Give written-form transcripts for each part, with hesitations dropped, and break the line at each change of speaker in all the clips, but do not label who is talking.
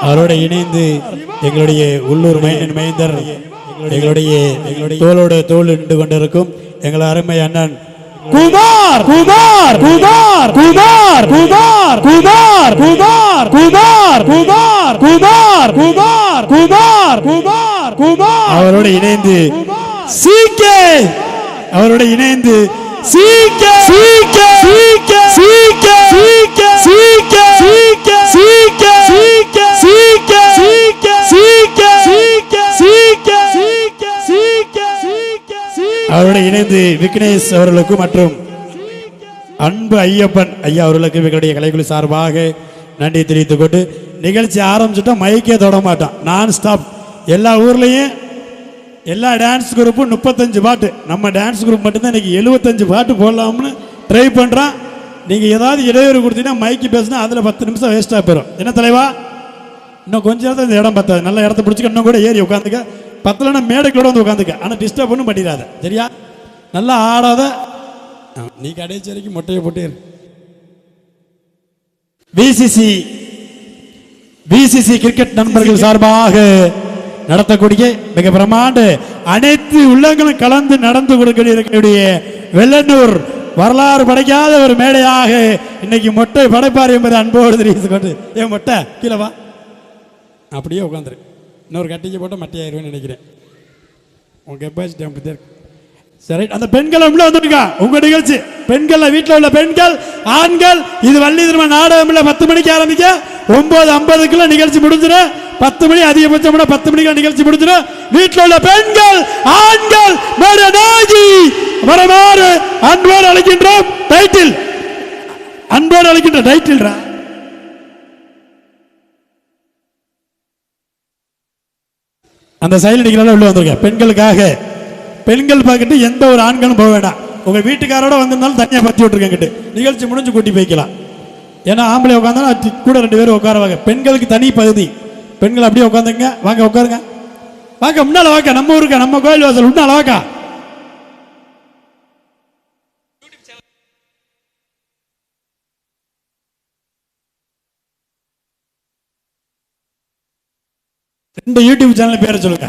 அவரோட இணைந்து எங்களுடைய உள்ளூர் மைந்தர் எங்களுடைய தோளோடு தோள் நின்று கொண்டிருக்கும் எங்கள் அருமை அண்ணன் குமார் குமார் குமார் குமார் குமார் குமார் குமார் குமார் குமார் குமார் குமார் குமார் குமார் குமார் அவரோட இணைந்து சீக்கே அவரோட இணைந்து சீக்கே சீக்கே சீக்கே சீக்கே சீக்கே சீக்கே சீக்கே சீக்கே சீக்கே சீக்கே சீக்கே சீக்கே சீக்கே சீக்கே சீக்கே சீக்கே அவரோட இணைந்து விக்னேஷ் அவர்களுக்கும் மற்றும் அன்பு ஐயப்பன் ஐயா அவர்களுக்கு எங்களுடைய கலைக்குழு சார்பாக நன்றி தெரிவித்துக் கொண்டு நிகழ்ச்சி ஆரம்பிச்சுட்டா மைக்கே தொட மாட்டான் நான் ஸ்டாப் எல்லா ஊர்லயும் எல்லா டான்ஸ் குரூப்பும் 35 பாட்டு நம்ம டான்ஸ் குரூப் மட்டும்தான் இன்னைக்கு 75 பாட்டு போடலாம்னு ட்ரை பண்ணுறான். நீங்கள் ஏதாவது இடையூறு கொடுத்தீங்கன்னா மைக்கு பேசினா அதில் 10 நிமிஷம் வேஸ்ட்டாக போயிடும். என்ன தலைவா இன்னும் கொஞ்சம் நேரத்தில் இந்த இடம் பத்தாது, நல்ல இடத்த பிடிச்சிக்க இன்னும் கூட ஏறி உட்காந்துக்க, பத்தலைன்னா மேடைகளோட வந்து உட்காந்துக்க, ஆனால் டிஸ்டர்ப் ஒன்றும் பண்ணிடாத சரியா, நல்லா ஆடாத. நீ கடைசி வரைக்கும் மொட்டையை போட்டே பிசிசி கிரிக்கெட் நண்பர்கள் சார்பாக நடத்தக்கூடிய மிக பிரமாண்ட அனைத்து உள்ளங்களும் கலந்து நடந்து கொடுக்கக்கூடிய வெள்ளனூர் வரலாறு படைக்காத ஒரு மேடையாக இன்னைக்கு மொட்டை படைப்பார் என்பதை அன்போடு தெரிவித்து கொண்டு ஏன் மொட்டை கீழே வா, அப்படியே உட்காந்துரு, இன்னொரு கட்டிக்கு போட்டு மட்டையாயிருவேன்னு நினைக்கிறேன். உங்க கெப்பாசிட்டி அப்படி இருக்கு. சரி, அந்த பெண்கள் உள்ள வந்துருக்கா உங்க நிகழ்ச்சி. பெண்கள் வீட்டில் உள்ள பெண்கள் ஆண்கள், இது வள்ளி திரும்ப நாடகம் இல்லை, 10 மணிக்கு ஆரம்பிக்க 9:50 நிகழ்ச்சி முடிஞ்சிரு, 10 மணி அதிகபட்சம் 10 மணிக்கு நிகழ்ச்சி முடிஞ்சிரு. வீட்டில் உள்ள பெண்கள் ஆண்கள் வரமாறு அன்போடு அழைக்கின்றோம். டைட்டில் அன்போடு அழைக்கின்ற டைட்டில் அந்த சைலண்ட் உள்ள வந்திருக்க பெண்களுக்காக. பெண்கள் பார்க்கிட்டு எந்த ஒரு ஆண்களும் போக வேண்டாம். உங்க வீட்டுக்காரோட வந்திருந்தாலும் தனியா பத்தி விட்டுருக்கிட்டு நிகழ்ச்சி முடிஞ்சு கூட்டி போய்க்கலாம். ஏன்னா ஆம்பளை உட்காந்தாலும் கூட 2 பேரும் உட்காருவாங்க. பெண்களுக்கு தனி பகுதி. பெண்கள் அப்படியே உட்காந்துங்க, வாங்க உட்காருங்க, வாங்க முன்னால வாக்க, நம்ம ஊருக்கா நம்ம கோயில் வாசல் முன்னால வாக்கா. ரெண்டு யூடியூப் சேனல் பேரை சொல்லுங்க,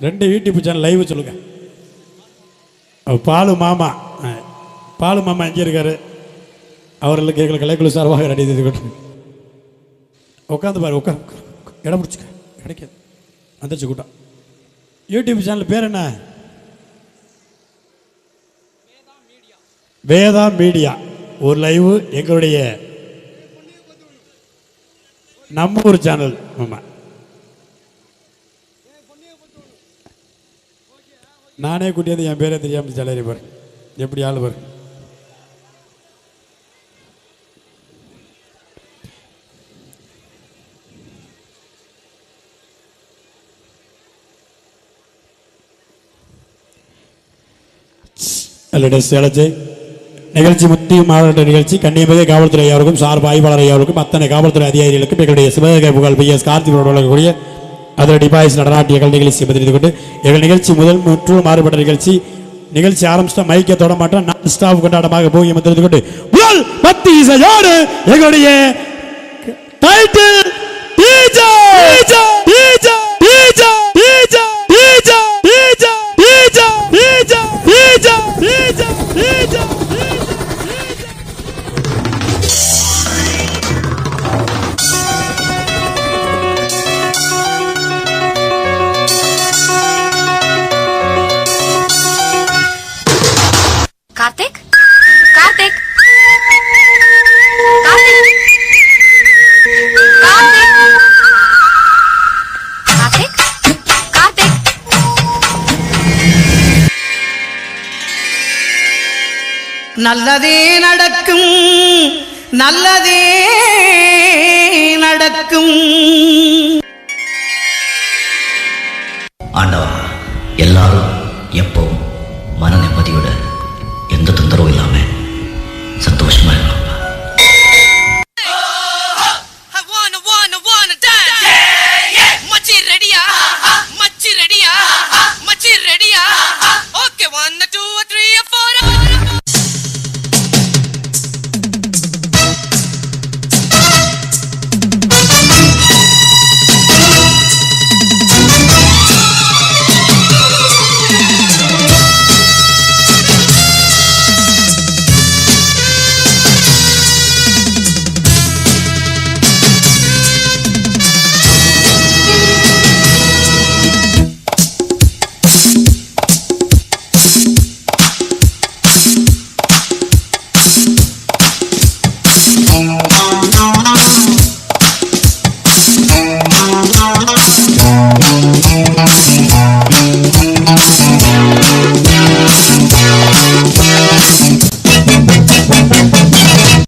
2 யூடியூப் சேனல் லைவ் சொல்லுங்க. பாலு மாமா எங்கே இருக்காரு, அவர்களுக்கு எங்களுக்கு கலைக்குழு சார்பாக ரெடி செய்து கொண்டு உட்காந்து பாரு, உட்காந்து இடம் பிடிச்சிக்க கிடைக்காது வந்துருச்சு கூட்டம். யூடியூப் சேனல் பேர் என்ன? வேதா மீடியா. ஒரு லைவ் எங்களுடைய நம்ம ஒரு சேனல். ஆமாம், நானே கூட்டியது என் பேரே தெரியாமல் சேலரி பாரு, எப்படி ஆள் பாரு. நிகழ்ச்சி முத்திய மாவட்ட நிகழ்ச்சி கண்ணியமிகு காவல்துறை ஐயாவுக்கும் சார்பு ஆய்வாளர் ஐயாவுக்கும் அத்தனை காவல்துறை அதிகாரிகளுக்கும் எங்களுடைய சிவகங்கை புகழ் PS கார்த்திகோடு வழங்கக்கூடிய அதில் டிபாய்ஸ் நடனாட்டிய கல் நிகழ்ச்சி தெரிந்து கொண்டு எங்கள் நிகழ்ச்சி முதல் முற்றிலும் மாறுபட்ட நிகழ்ச்சி ஆரம்பிச்சுட்டா மைக்கை தொட மாட்டோம், நான் ஸ்டாஃப் கொண்டாட்டமாக போய் தெரிந்து கொண்டு பக்தி இசையோடு எங்களுடைய title
Karthik? Karthik? Karthik? Karthik? Karthik? Karthik?
நல்லதே நடக்கும், நல்லதே நடக்கும்.
ஆண்டவா, எல்லாரும் எப்பவும் மன நிம்மதியோட எந்த தொந்தரவும் இல்லாம சந்தோஷமா இருக்கணும்.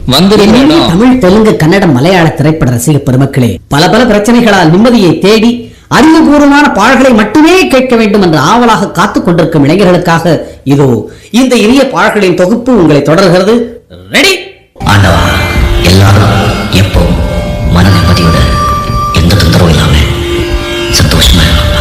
தமிழ், தெலுங்கு, கன்னடம், மலையாள திரைப்பட ரசிக பெருமக்களே, பல பல பிரச்சனைகளால் நிம்மதியை தேடி அறிவுபூர்வமான பாடல்களை மட்டுமே கேட்க வேண்டும் என்று ஆவலாக காத்துக் கொண்டிருக்கும் இளைஞர்களுக்காக இதோ இந்த இனிய பாடல்களின் தொகுப்பு உங்களை தொடர்கிறது. ரெடி?
ஆண்டவா, எல்லாரும் எப்போ மன நிம்மதியோட எந்த தொந்தரவும் இல்லாம சந்தோஷமா இருக்கணும்.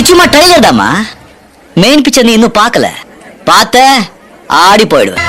சும்மா ட்ரைலர் தாமா, மெயின் பிக்சர் நீ இன்னும் பார்க்கல. பார்த்த ஆடி போயிடுவேன்.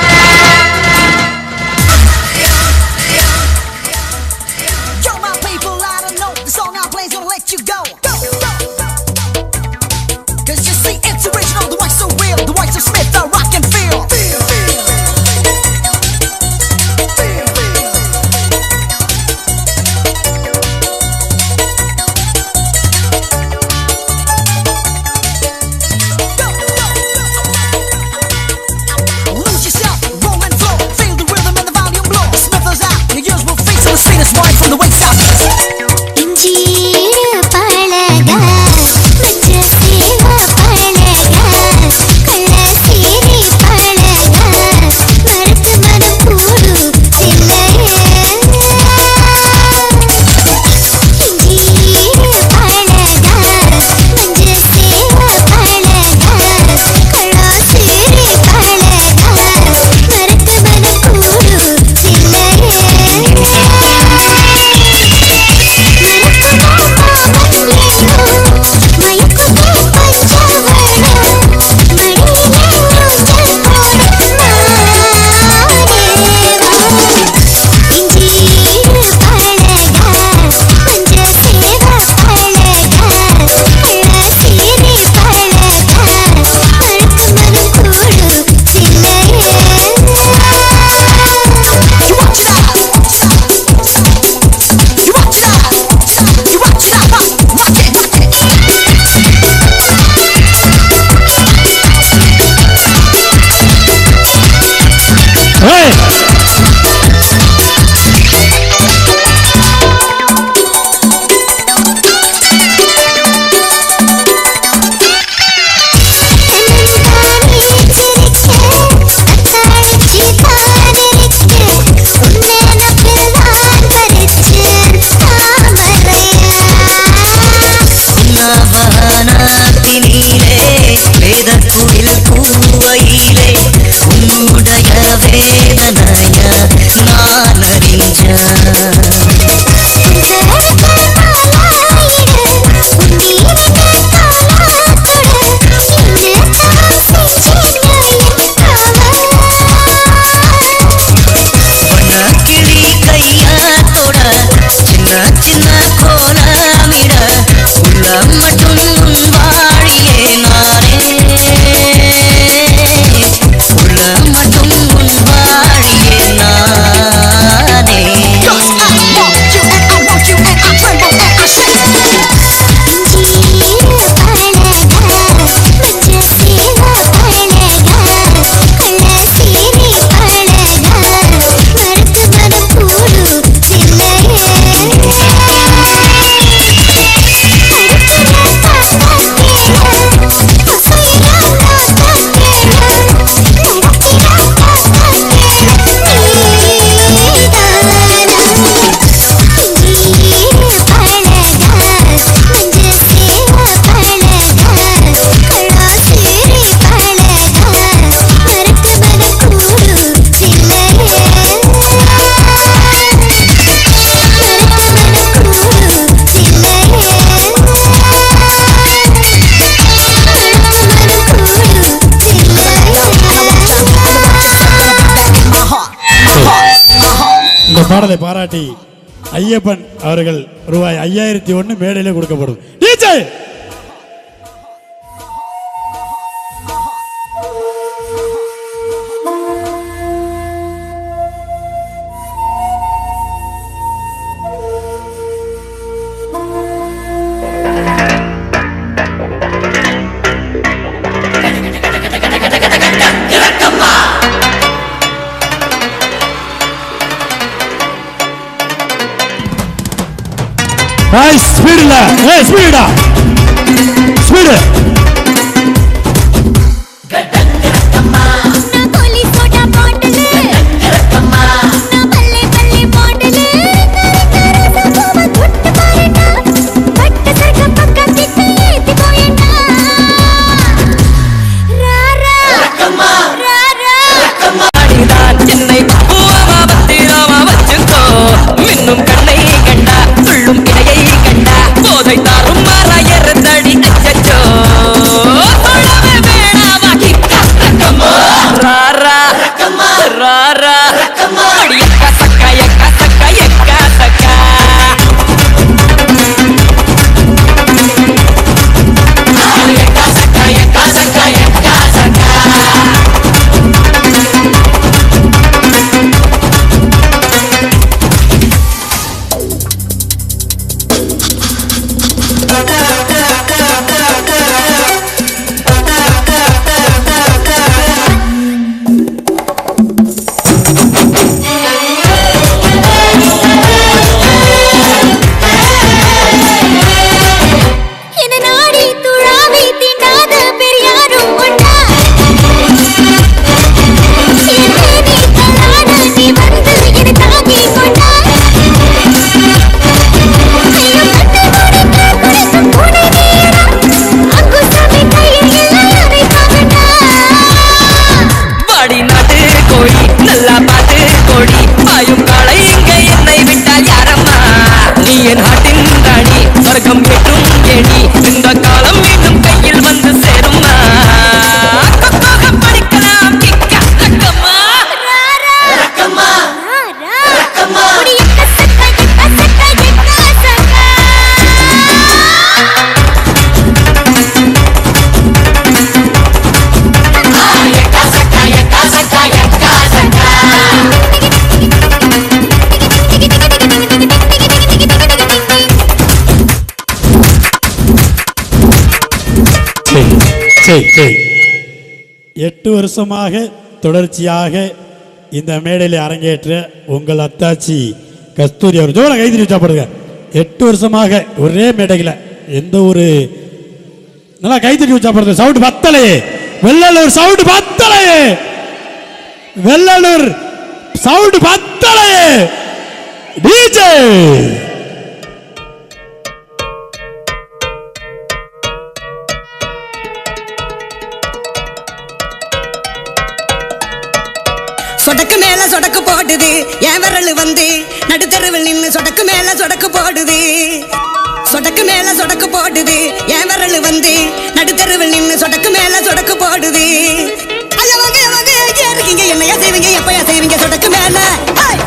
பாடலை பாராட்டி ஐயப்பன் அவர்கள் ரூபாய் 5001 மேடையிலே கொடுக்கப்படும். டிஜே ஸ்பீடுல ஸ்பீடா ஸ்பீடு எட்டு வருஷமாக தொடர்ச்சியாக இந்த மேடையில் அரங்கேற்ற உங்கள் அத்தாச்சி கஸ்தூரி அவர் ஜோர கைது வச்சாப்படுங்க. 8 வருஷமாக ஒரே மேடையில் எந்த ஒரு நல்லா கைத்தட்டி வச்சாப்படுறது. சவுண்ட் பத்தலையே வெள்ளலூர் சவுண்ட் பத்தலையே வெள்ளலூர் சவுண்ட் பத்தலையே டிஜே
சொடக்கு மேல சொடக்கு போடுது என் விரல் வந்து நடுத்தருவில் நின்னு சொடக்கு மேல சொடக்கு போடுது. சொடக்கு மேல சொடக்கு போடுது என் விரல் வந்து நடுத்தருவில் நின்னு சொடக்கு மேல சொடக்கு போடுது. இருக்கீங்க என்னையா செய்வீங்க எப்பயா செய்வீங்க சொடக்கு மேல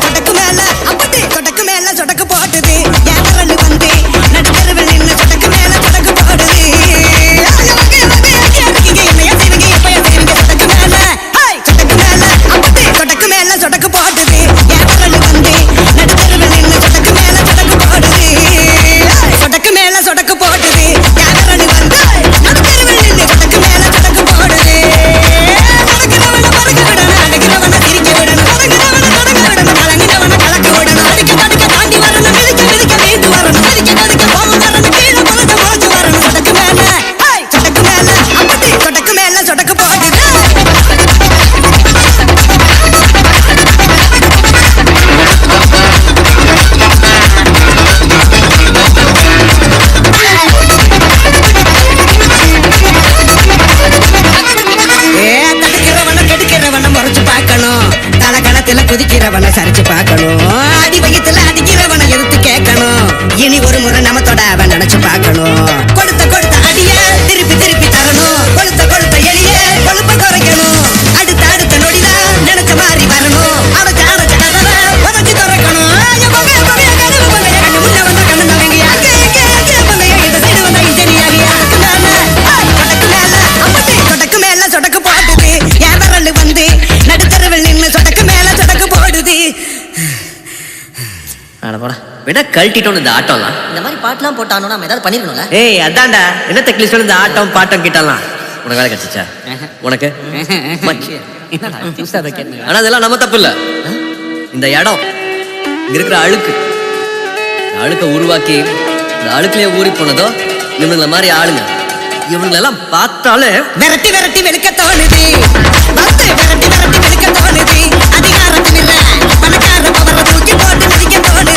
சொடக்கு மேல அப்படி சொடக்கு மேல சொடக்கு போடுது என் விரல் வந்து நடுத்தருவில் நின்னு சொடக்கு மேல சொடக்கு போடுது. இருக்கீங்க என்னையா செய்வீங்க எப்பயா செய்வீங்க சொடக்கு மேல சொடக்கு மேல அப்படி சொடக்கு மேல சொடக்கு போடுது என் விரல் வந்து நடுத்தருவில் நின்னு சொடக்கு மேல சொடக்கு போடுது. சொடக்கு மேல சொடக்கு போடுது என் விரல் வந்து நடுத்தருவில் நின்னு சொடக்கு மேல சொடக்கு போடுது. குதிக்கிறவனை சரிச்சு பார்க்கணும். அடி வயித்துல அடிக்கிறவனை எடுத்து கேட்கணும். இனி ஒரு முறை நம்ம தொட அவன் நினைச்சு பார்க்கணும். கொடுத்த கொடுத்த அடிய திருப்பி திருப்பி தரணும். கொளுத்த கொளுத்த எளிய கொழுப்ப குறைக்கணும். அடுத்த அடுத்த நொடிதான் நினைச்ச மாதிரி வரணும். அடைச்ச அடைச்ச கதவை உதச்சி திறக்கணும்.
போடா விட கழட்டிட்டோம் இந்த ஆட்டம்லாம்.
இந்த மாதிரி பாட்டுலாம் போட்டானோ நம்ம ஏதாவது பண்ணிருக்கணும்ல.
ஏய் அதான்டா என்ன தெக்லிஸ்ட் இந்த ஆட்டம் பாட்டம் கிட்டலாம். உனக்கு வேலை கிடைச்சிச்சா? உனக்கு ஆனா அதெல்லாம் நம்ம தப்பு இல்ல. இந்த இடம் இங்க இருக்கிற அழுக்கு, இந்த அழுக்க உருவாக்கி இந்த அழுக்குலயே ஊறி போனதோ இவனுங்கள மாதிரி ஆளுங்க. இவங்களெல்லாம் பார்த்தாலே
விரட்டி விரட்டி வெளுக்க தோணுது. வந்து விரட்டி விரட்டி வெளுக்க தோணுது. அதிகாரத்தில் இல்ல பணக்கார பவரை தூக்கி போட்டு மிதிக்க தோணுது.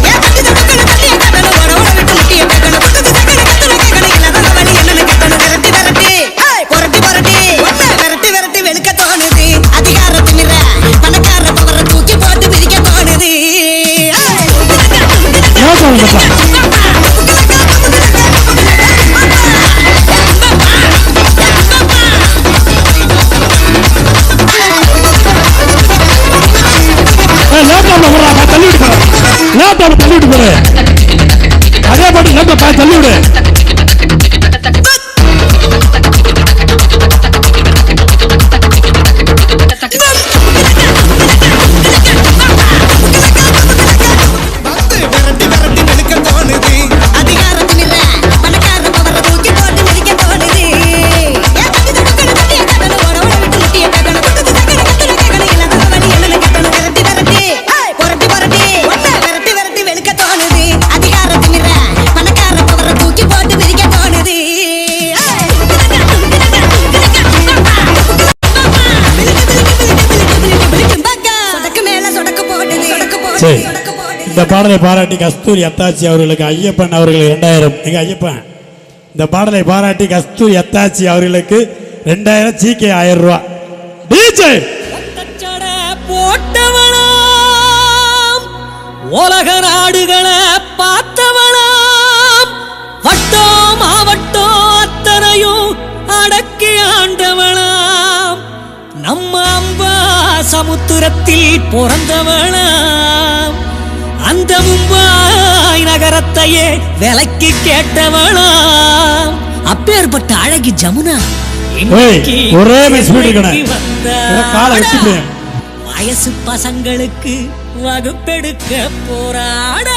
ஏன் தட்டி தடுக்கணும் தட்டிய கட்டணும் ஓட ஓட விட்டு முட்டிய கேட்கணும் குத்துது சக்கரை கத்தல கேட்கணும் இல்லாத வழி என்னன்னு கேட்கணும். விரட்டி விரட்டி புரட்டி புரட்டி ஒன்ன விரட்டி விரட்டி வெளுக்க தோணுது. அதிகாரத்தில் இல்ல பணக்கார பவரை தூக்கி போட்டு மிதிக்க தோணுது.
தள்ளிவிட்டு போற அதே பாட்டு லேப்டாப் தள்ளிவிடு. இந்த பாடலை பாராட்டி கஸ்தூரி அத்தாச்சி அவர்களுக்கு ஐயப்பன் அவர்கள் 2000. எங்க ஐயப்பன் இந்த பாடலை பாராட்டி கஸ்தூரி அத்தாச்சி அவர்களுக்கு 2000 சீக்கே 1000 ரூபாய். டிஜே
போட்டவளாம் உலக நாடுகளை பார்த்தவளாம் வட்டம் மாவட்டம் அத்தனையும் அடக்கி ஆண்டவளாம் நம்ம அம்பா சமுத்திரத்தில் பிறந்தவளாம் அந்த மும்பாய் நகரத்தையே விலைக்கு கேட்டவளாம் அப்பேற்பட்ட அழகி ஜமுனா
ஒரே
வயசு பசங்களுக்கு வகுப்பெடுக்க போராட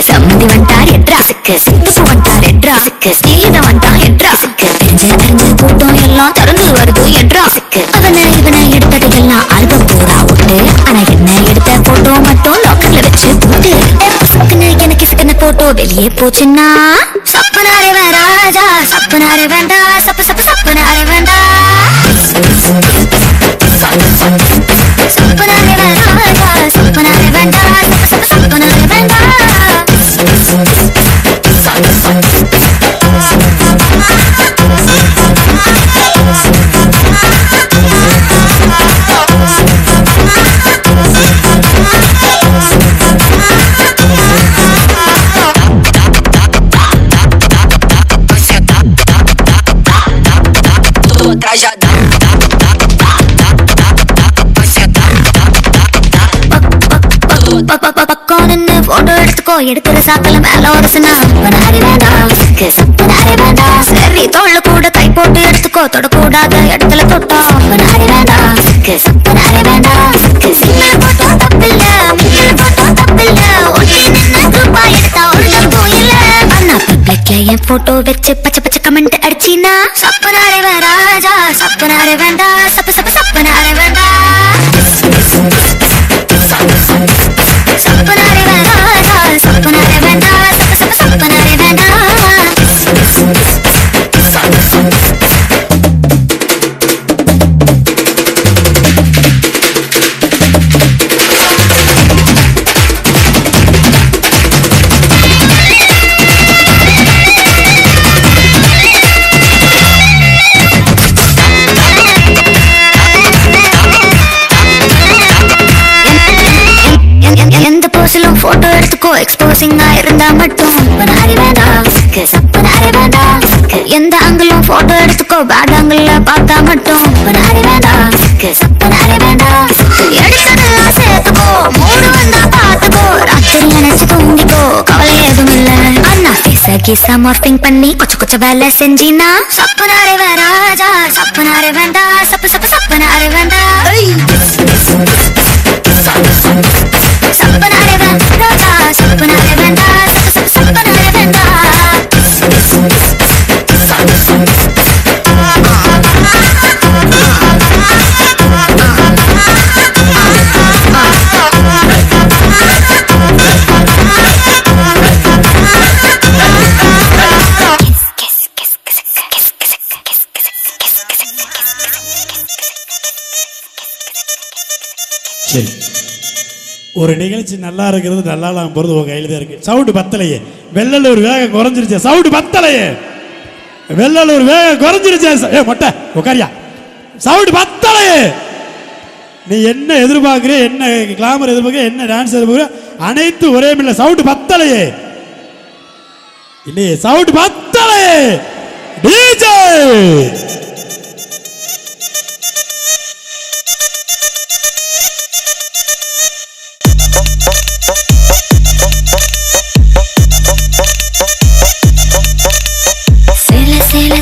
சம்மதி வந்தார் எட்ராசுக்கு சித்துப்பு வந்தார் எட்ராசுக்கு ஸ்நேகிதம் வந்தான் எட்ராசுக்கு தெரிஞ்ச கூட்டம் எல்லாம் திறந்து வருது எட்ராசுக்கு அவனை இவனை எடுத்தது எல்லாம் ஆல்பம் பூரா விட்டு ஆனா என்ன எடுத்த போட்டோ மட்டும் லாக்கர்ல வச்சு போட்டு எனக்கு சிக்கன போட்டோ வெளியே போச்சுன்னா சப்பனாரே ராஜா சப்பனாரே வேண்டா சப்பு சப்பு சப்பனாரே வேண்டா சப்பனாரே ராஜா சப்பனாரே வேண்டா சப்பு சப்பு சப்பனாரே வேண்டா போட்டோ எடுத்துக்கோ எடுக்கிற சாக்கல மேல ஒரு சப்பனாரி வேண்டாம் சப்பனாரி வேண்டாம் சரி தோல்ல கூட கை போட்டு எடுத்துக்கோ தொடக்கூடாத இடத்துல தொட்டோம் சப்பனாரி வேண்டாம் சப்பனாரி வேண்டாம் சிங்கிள் போட்டோ தப்பில்ல முன்னில் போட்டோ தப்பில்ல ஒண்ணு நின்று குரூப்பா எடுத்தா ஒழுங்கு போயில்ல அண்ணா பப்ளிக்ல என் போட்டோ வச்சு பச்சை பச்சை கமெண்ட் அடிச்சினா சப்பனாரி ராஜா சப்பனாரி வேண்டாம் சப்பு சப்பு சப்பனாரி வேண்டாம் சப்பனாரி ராஜா சப்பனாரி வேண்டாம் சப்பு சப்பு சப்பனாரி வேண்டாம் போட்டோ எடுத்துக்கோ எக்ஸ்போசிங்கா இருந்தா மட்டும் சப்பனாரி வேண்டாம் சப்பனாரி வேண்டாம் எந்த ஆங்கிளும் போட்டோ எடுத்துக்கோ பேட் ஆங்கிள் பார்த்தா மட்டும் சப்பனாரி வேண்டாம் சப்பனாரி வேண்டாம் எடுத்ததெல்லாம் சேர்த்துக்கோ மூடு வந்தா பார்த்துக்கோ ராத்திரி நினைச்சு தூங்கிக்கோ கவலை எதுவும் இல்ல அண்ணா பேச கீசா மார்பிங் பண்ணி கொச்ச கொச்ச வேலை செஞ்சினா சப்பனாரி ராஜா சப்பனாரி வேண்டாம் சப்பு சப்பு சப்பனாரி வேண்டாம் சப்பனாரி ராஜா சப்பனாரி வேண்டாம் சப்பு சப்பு சப்பனாரி வேண்டாம்
சரி, ஒரு நிகழ்ச்சி நல்லா இருக்கிறது நல்லா இல்லாம போறது உங்க கையில தான் இருக்கு. சவுண்டு பத்தலையே, வெள்ளலூர் வேகம் குறைஞ்சிருச்சே, சவுண்டு பத்தலையே, வெள்ளலூர் வேகம் குறைஞ்சிருச்சே. ஏ மொட்டை உட்காரியா, சவுண்டு பத்தலையே. நீ என்ன எதிர்பார்க்குற, என்ன கிளாமர் எதிர்பார்க்குற, என்ன டான்ஸ் எதிர்பார்க்குற, அனைத்து ஒரே மில்ல. சவுண்டு பத்தலையே இல்லையே, சவுண்டு பத்தலையே. டிஜே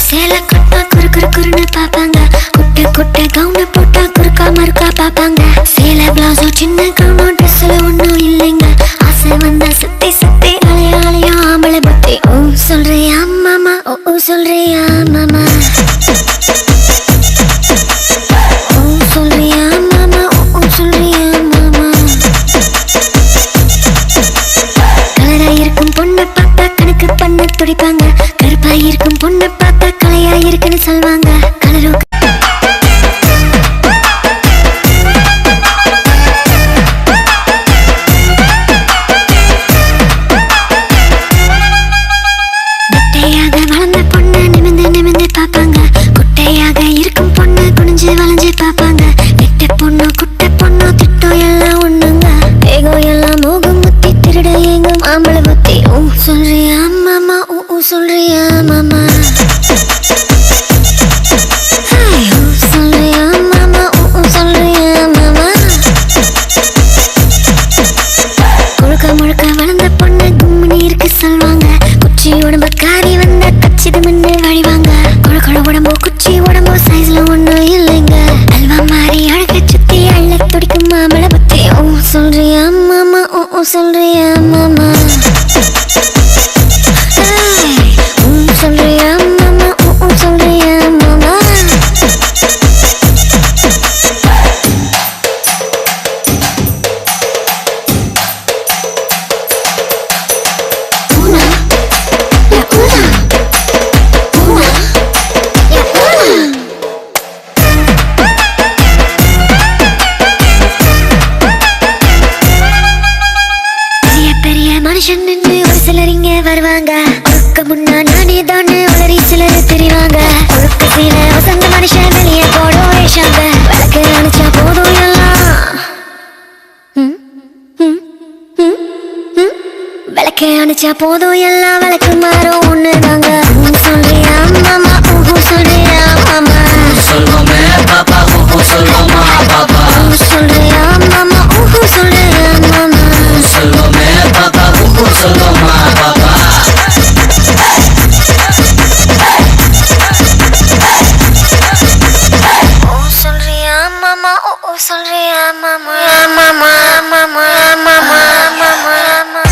சேல கொட்டா குறு குறு குறுன்னு பாப்பாங்க, குட்டை குட்டை கவுன போட்டா குறுக்கா மறுக்கா பாப்பாங்க. சேல பிளவுஸோ சின்ன கவுனோ ட்ரெஸ்ல ஒன்னும் இல்லைங்க, ஆசை வந்தா சுத்தி சுத்தி அலையாளையும் ஆம்பளை புத்தி. ஓ சொல்றியா மாமா, ஓ சொல்றியா மாமா. அணைச்சா போதும் எல்லாம் விளக்கு மாறும் ஒண்ணுதாங்க சொல்றியா மாமா சொல்றியா மாமா
சொல்லுமே பாப்பா சொல்லுமா பாப்பா
சொல்றியா மாமா சொல்றியா மாமா
சொல்லுமே பாப்பா சொல்லுமா பாப்பா
சொல்றியா மாமா சொல்றியா மாமா மாமா மாமா மாமா மாமா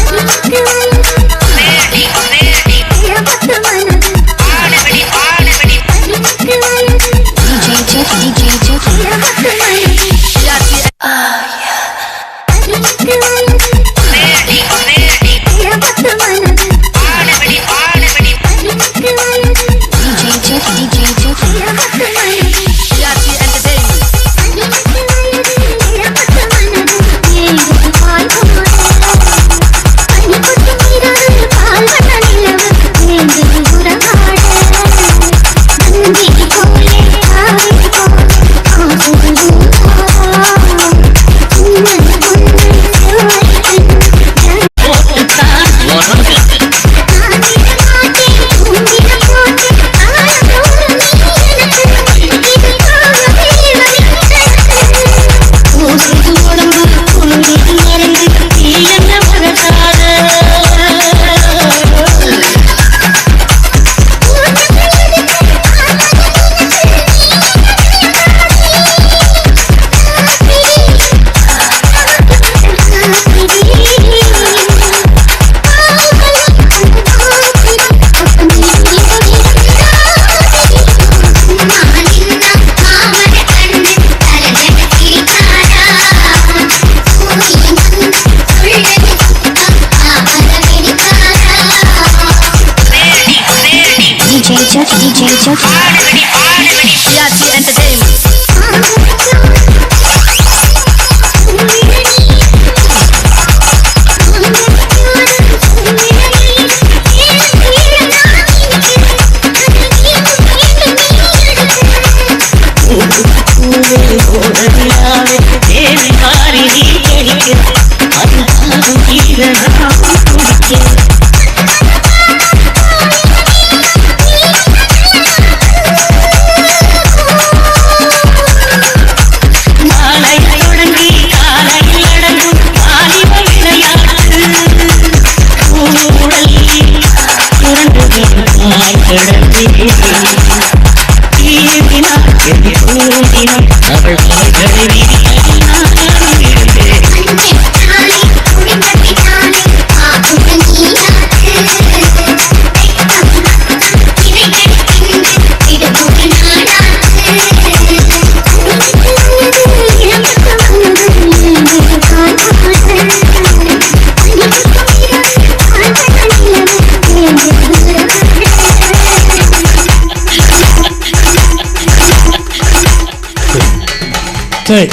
சரி,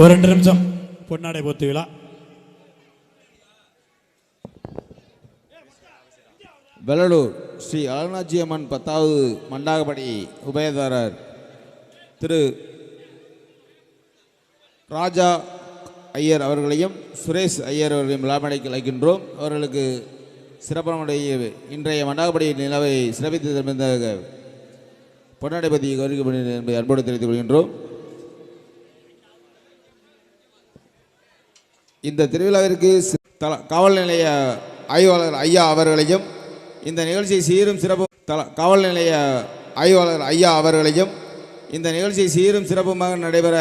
ஒரு 2 நிமிஷம் பொன்னாடை போத்து விழா.
வெள்ளலூர் ஸ்ரீ அழகாட்சியம்மன் 10வது மண்டாகப்படி உபயதாரர் திரு ராஜா ஐயர் அவர்களையும் சுரேஷ் ஐயர் அவர்களையும் விழாமடைக்கு அழைக்கின்றோம். அவர்களுக்கு சிறப்பான இன்றைய மண்டாகப்படி நிலவை சிறப்பித்து தந்த பொன்னாடை பற்றி கௌரவிக்கப்படும் என்பதை அன்போடு தெரிவித்துக் கொள்கின்றோம். இந்த திருவிழாவிற்கு காவல் நிலைய ஆய்வாளர் ஐயா அவர்களையும் இந்த நிகழ்ச்சியை சீரும் சிறப்பும் காவல் நிலைய ஆய்வாளர் ஐயா அவர்களையும் இந்த நிகழ்ச்சியை சீரும் சிறப்புமாக நடைபெற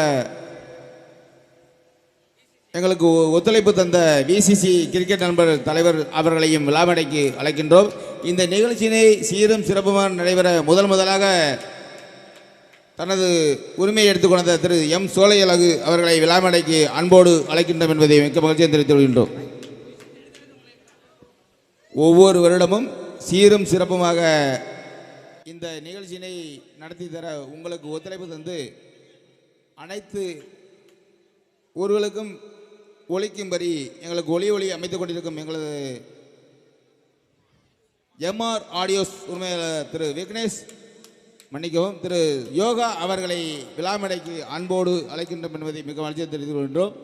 எங்களுக்கு ஒத்துழைப்பு தந்த விசிசி கிரிக்கெட் நண்பர் தலைவர் அவர்களையும் விழாமடைக்கு அழைக்கின்றோம். இந்த நிகழ்ச்சியினை சீரும் சிறப்புமாக நடைபெற முதலாக தனது உரிமையை எடுத்துக்கொண்ட திரு எம் சோலையழகு அவர்களை விழாமடைக்கு அன்போடு அழைக்கின்றோம் என்பதை மிக்க மகிழ்ச்சியை தெரிவித்துக் கொள்கின்றோம். ஒவ்வொரு வருடமும் சீரும் சிறப்புமாக இந்த நிகழ்ச்சியினை நடத்தி தர உங்களுக்கு ஒத்துழைப்பு தந்து அனைத்து ஊர்களுக்கும் ஒலிக்கும்படி எங்களுக்கு ஒளி அமைத்துக் கொண்டிருக்கும் எங்களது எம்ஆர் ஆடியோஸ் உரிமையாளர் திரு விக்னேஷ் மன்னிக்கவும் திரு யோகா அவர்களை விழாமடைக்கு அன்போடு அழைக்கின்றோம் என்பதை மிக மகிழ்ச்சியை தெரிவித்துக் கொள்கின்றோம்.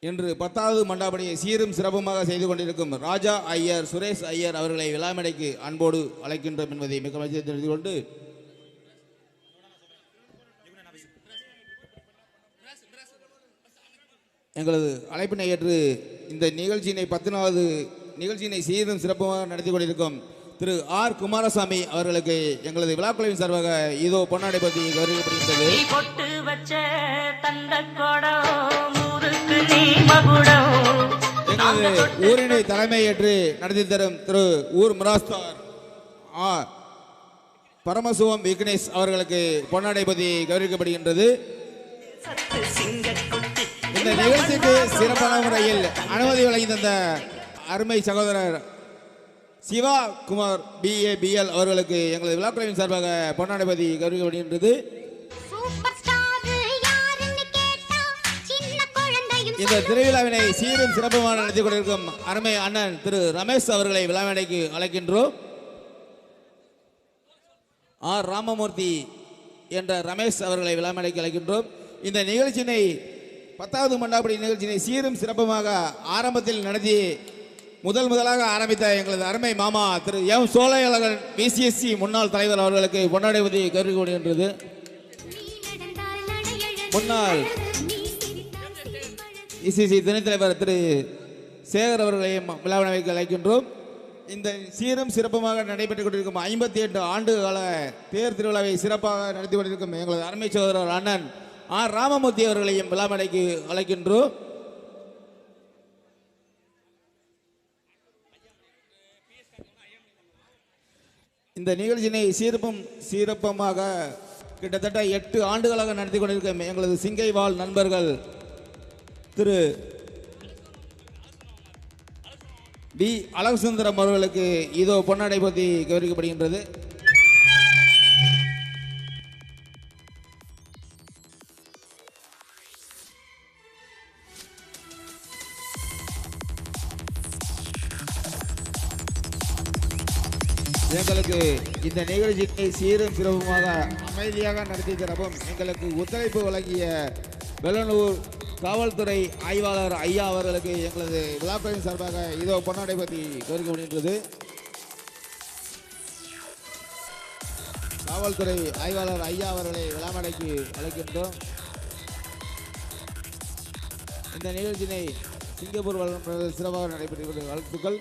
இன்று 10வது மண்டாபடியை சீரும் சிறப்புமாக செய்து கொண்டிருக்கும் ராஜா ஐயர், சுரேஷ் ஐயர் அவர்களை விழாமடைக்கு அன்போடு அழைக்கின்றோம் என்பதை மிக மகிழ்ச்சி தெரிந்து கொண்டு எங்களது அழைப்பினை ஏற்று இந்த நிகழ்ச்சியினை 10வது நிகழ்ச்சியினை சீரும் சிறப்புமாக நடத்தி கொண்டிருக்கும் திரு ஆர் குமாரசாமி அவர்களுக்கு எங்களது விழாக்குழுவின் சார்பாக இதோ பொன்னாடை பற்றி கௌரவிக்கப்படுகின்றது. எங்களது ஊரினை தலைமை ஏற்று நடத்தி தரும் திரு ஊர் மிராஸ்தார் ஆர் பரமசிவம் விக்னேஷ் அவர்களுக்கு பொன்னாடை பற்றி கௌரவிக்கப்படுகின்றது. இந்த நிகழ்ச்சிக்கு சிறப்பான முறையில் அனுமதி வழங்கி தந்த அருமை சகோதரர் சிவா குமார் BA BL அவர்களுக்கு எங்களது விழாக்குழுவின் சார்பாக பொன்னாடை பற்றி கௌரவிக்கப்படுகின்றது. இந்த திருவிழாவினை சீரும் சிறப்புமாக நடத்தி கொண்டிருக்கும் அருமை அண்ணன் திரு ரமேஷ் அவர்களை விழாமேடைக்கு அழைக்கின்றோம். ஆர் ராமமூர்த்தி என்ற ரமேஷ் அவர்களை விழாமேடைக்கு அழைக்கின்றோம். இந்த நிகழ்ச்சியினை 10வது மண்டாபடி நிகழ்ச்சியினை சீரும் சிறப்புமாக ஆரம்பத்தில் நடத்தி முதலாக ஆரம்பித்த எங்களது அருமை மாமா திரு எம் சோலையழகன் VCSC முன்னாள் தலைவர் அவர்களுக்கு பொன்னாடை பற்றி கௌரவிக்கப்படுகின்றது. முன்னாள் ECC துணைத் தலைவர் திரு சேகர் அவர்களையும் விழாவினைக்கு அழைக்கின்றோம். இந்த சீரும் சிறப்புமாக நடைபெற்றுக் கொண்டிருக்கும் 58 ஆண்டு கால தேர் திருவிழாவை சிறப்பாக நடத்தி கொண்டிருக்கும் எங்களது அருமை சகோதரர் அண்ணன் ஆர் ராமமூர்த்தி அவர்களையும் விழாமடைக்கு அழைக்கின்றோம். இந்த நிகழ்ச்சியினை சிறப்பமாக கிட்டத்தட்ட 8 ஆண்டுகளாக நடத்தி கொண்டிருக்கும் எங்களது சிங்கை வாழ் நண்பர்கள் திரு வி அழகுசுந்தரம் அவர்களுக்கு இதோ பொன்னாடை பற்றி கௌரவிக்கப்படுகின்றது. எங்களுக்கு இந்த நிகழ்ச்சியை சீரும் சிறப்புமாக அமைதியாக நடத்தி தரவும் எங்களுக்கு ஒத்துழைப்பு வழங்கிய வெள்ளனூர் காவல்துறை ஆய்வாளர் ஐயா அவர்களுக்கு எங்களது விழாக்குழுவின் சார்பாக இதோ பொன்னாடை பற்றி கௌரவிக்கப்படுகின்றது. காவல்துறை ஆய்வாளர் ஐயா அவர்களை விழாமடைக்கு அழைக்கின்றோம். இந்த நிகழ்ச்சியினை சிங்கப்பூர் சிறப்பாக நடைபெற்ற வாழ்த்துக்கள்.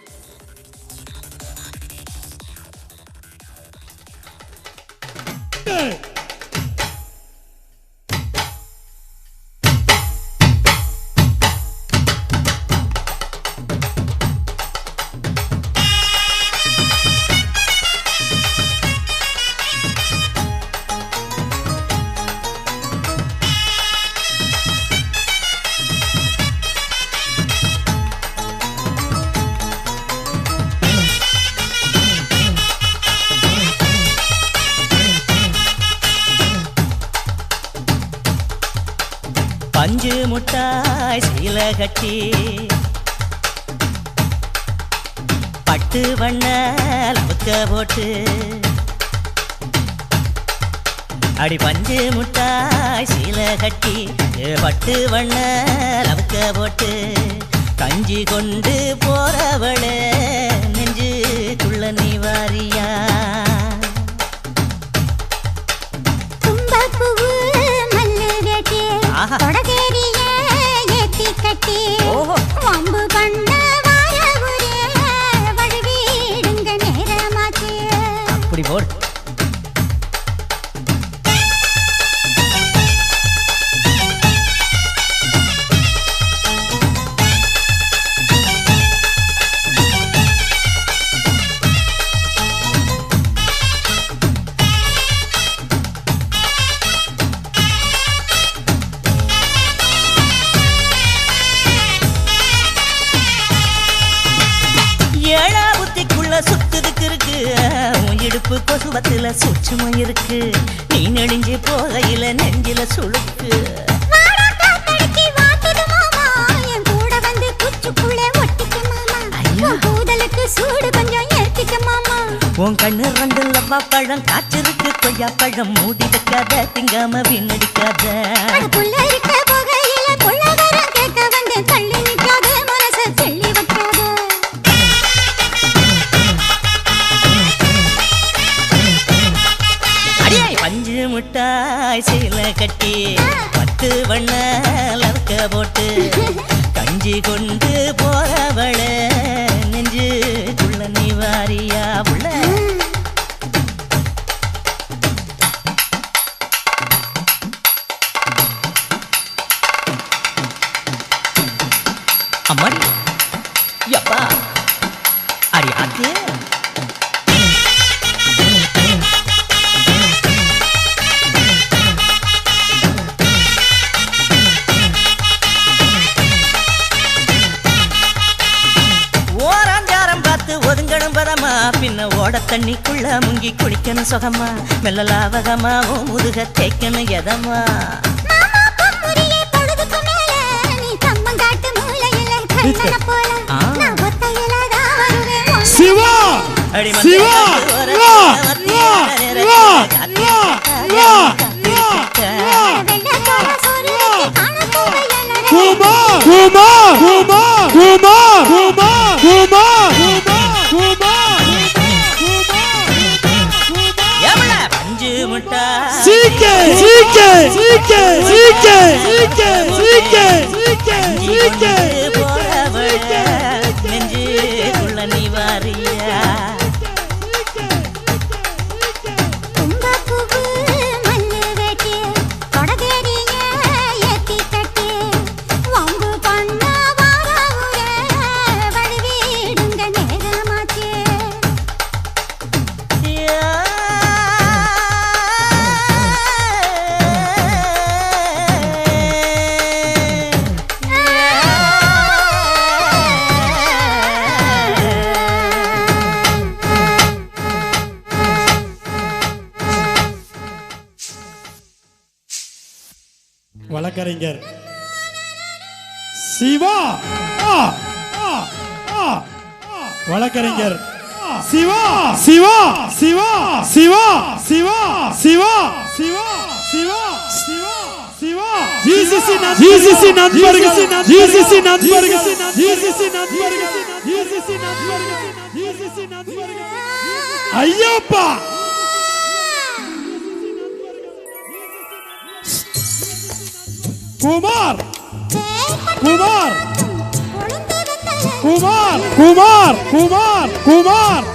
பஞ்சு முட்டாய் சீல கட்டி பட்டு வண்ண லவுக்க போட்டு அடி பஞ்சு முட்டாய் சீல கட்டி பட்டு வண்ண லவுக்க போட்டு கஞ்சி கொண்டு போறவளே நெஞ்சுக்குள்ள நீ வாரியா அப்படி போல் சுத்துதுக்கு இருக்கு இடுப்பு கொசுவத்துல சுச்சுமும் இருக்கு நீ நெடுஞ்சி போகையில நெஞ்சில சுளுக்கு சூடு கொஞ்சம் ஏத்திக்க மாமா உன் கண்ணு ரெண்டு லவ்வா பழம் காய்ச்சிருக்கு கொய்யா பழம் மூடி வைக்காத திங்காம வீணடிக்காத புள்ள இருக்க போகையில புள்ள வர கேட்க வந்து தள்ளி தலையில கட்டி 10 வண்ண லவக்க போட்டு கஞ்சி கொண்டு போறவள நெஞ்சுக்குள்ள நீ வாரியா உள்ள அம்மாடி யப்பா அடி ஆத்தே ஓராஞ்சாரம் பார்த்து ஒதுங்கணும் பதமா பின்ன ஓட தண்ணிக்குள்ள முங்கி குளிக்கணும் சுகமா மெல்ல லாவகமா ஓ முதுக தேய்க்கணும் எதமா
சிவா சிவா வா வா வா வா குமார் குமார் குமார் குமார் குமார் குமார்
எவள பஞ்சு முட்டா
சீக்கே சீக்கே சீக்கே சீக்கே சீக்கே சீக்கே சீக்கே சீக்கே
போறவள நெஞ்சுக்குள்ள நீ வாரியா
வழக்கறிஞர் சிவா வழக்கறிஞர் சிவா சிவா சிவா சிவா சிவா சிவா சிவா சிவா சிவா சிவா ஜிசிசி நண்பர்கள் ஜிசிசி நண்பர்கள் ஜிசிசி நண்பர்கள் ஜிசிசி நண்பர்கள் ஜிசிசி நண்பர்கள் ஐயப்பா குமார் குமார் குமார் குமார் குமார் குமார் குமார்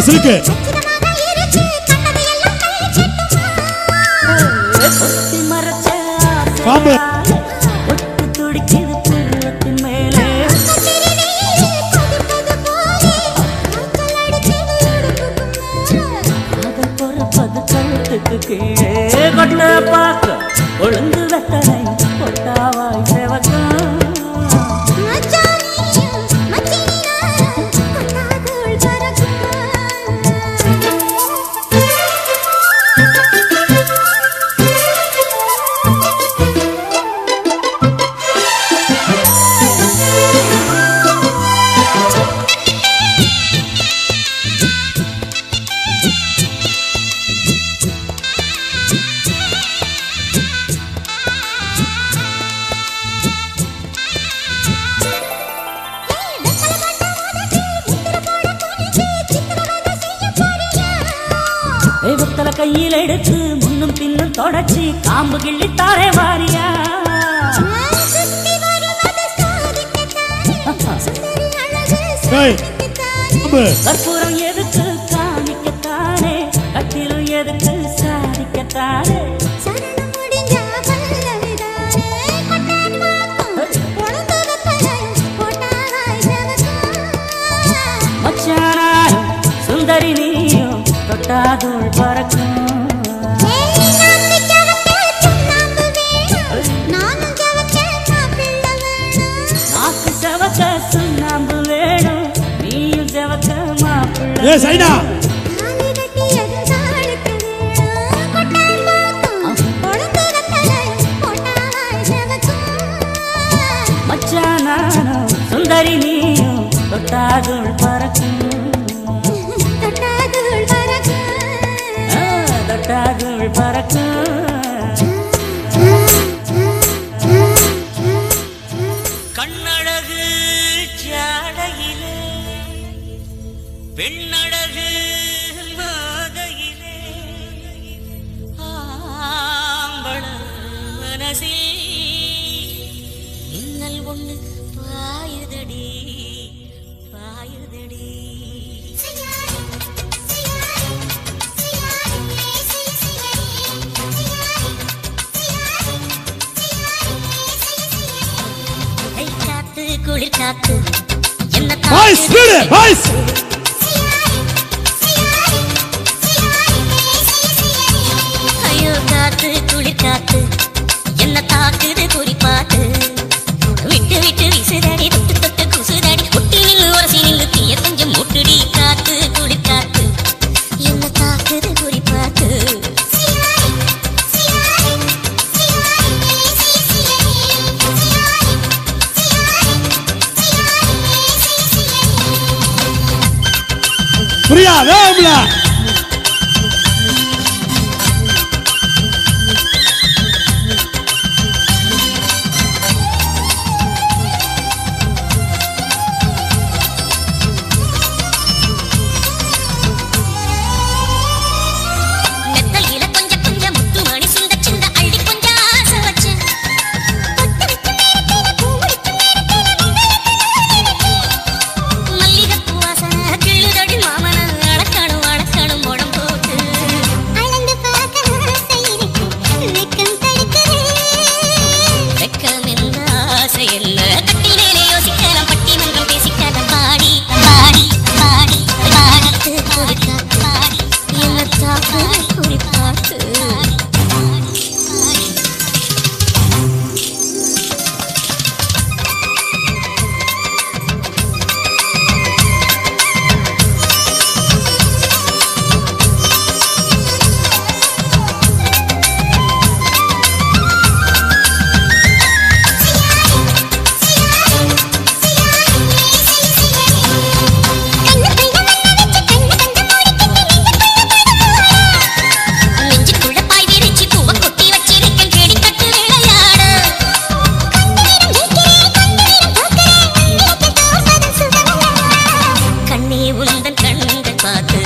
சிலுக்கு பாம்பு
ஒழுங்கு வெத்தனை கொட்டாவாய் சேவகம் கையில் எடுத்து முன்னும் பின்னும் தொடச்சி காம்பு கிள்ளி தாரே வாரியா
ஓய் அம்பு
கற்பூரம் எதுக்கு காமிக்கத்தானே கட்டிலும் எதுக்கு சாதிக்கத்தானே மச்சானாரும் சுந்தரி நீயும் தொட்டாதுள் பறக்கும் நாக்கு செவக்க சுண்ணாம்பு வேணும் நீயும் செவக்க மாப்பிள்ளை
ஏ சைனா
மச்சானாரும் சுந்தரி நீயும் தொட்டாதுள் பறக்கும் தொட்டாதுள் பறக்கும் கண்ணழகு சாடையிலே பெண்ணழகு மாதையிலே ஆம்பள மனசில் இன்னல் ஒண்ணு பாயுதடி பாயுதடி காத்து குளிர் காத்து என்ன
வாய்ஸ் ஸ்பீடு வாய்ஸ்
ஐயோ காத்து குளிர் காத்து என்ன தாக்குது குறிப்பாத்து விட்டு விட்டு விசுதடி தொட்டு தொட்டு குசுதடி ஒட்டி நின்று உரசி நின்று தீய கொஞ்சம் முட்டுடி காத்து குளிர் காத்து என்ன தாக்குது குறிப்பாத்து
பிரியா வேம்ல
மெத்தையில கொஞ்சம் கொஞ்சம் முத்து மணி சுண்ட சிந்த அள்ளி கொஞ்சம் ஆசை வச்சேன் மல்லிகைப்பூ வாசனை கிள்ளுதடி மாமன அடக்கணும் அடக்கணும் உடம் போட்டு வெக்கம் என்ன ஆசை என்ன கட்டினேனே யோசிக்கலாம் பட்டிமன்றம் பேசிக்கலாம் பாடி பாடி பாடி பாடத்து குறிக்காத்து பாடி என்ன தாக்கு குறிப்பாத்து நெஞ்சுக்குள்ள பாய் விரிச்சு பூவை கொட்டி வச்சிருக்கேன் செடி கட்டு விளையாட கண்ணே உந்தன் கண்கள் பார்த்து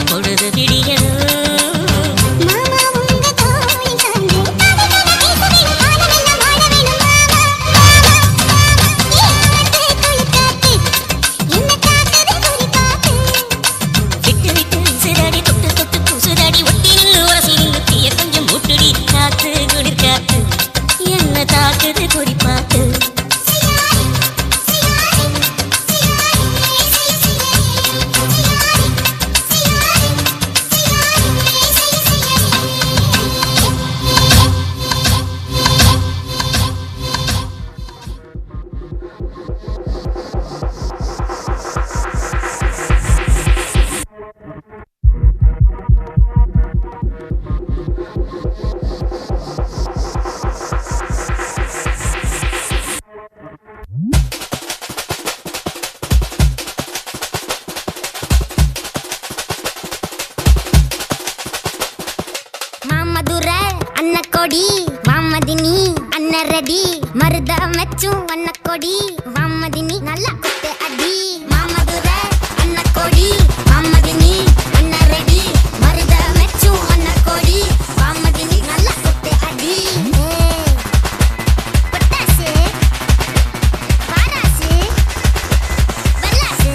பொழுது விடியணும் விட்டு விட்டு விசுதடி தொட்டு தொட்டு குசுதடி ஒட்டி நின்று உரசி நின்று தீய கொஞ்சம் முட்டுடி காத்து குளிர் காத்து என்ன தாக்குது குறிப்பாத்து
மாமதுரை அன்னக்கொடி வாமதினி அன்னரடி மருத மெச்சும் அன்னக்கொடி வாமதினி நல்லா குத்து அடி மாமதுரை அன்னக்கொடி வாமதினி அன்னரடி மருத மெச்சும் அன்னக்கொடி வாமதினி நல்லா குத்து அடி பட்டாசு பாராசு பல்லாசு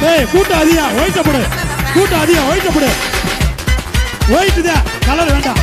கூட்டம் அதிகம் ஒயிட்டப்படு, கூட்டம் அதிகம் ஒயிட்டப்படு, ஒயிட்டு தான் கலர் வேண்டாம்.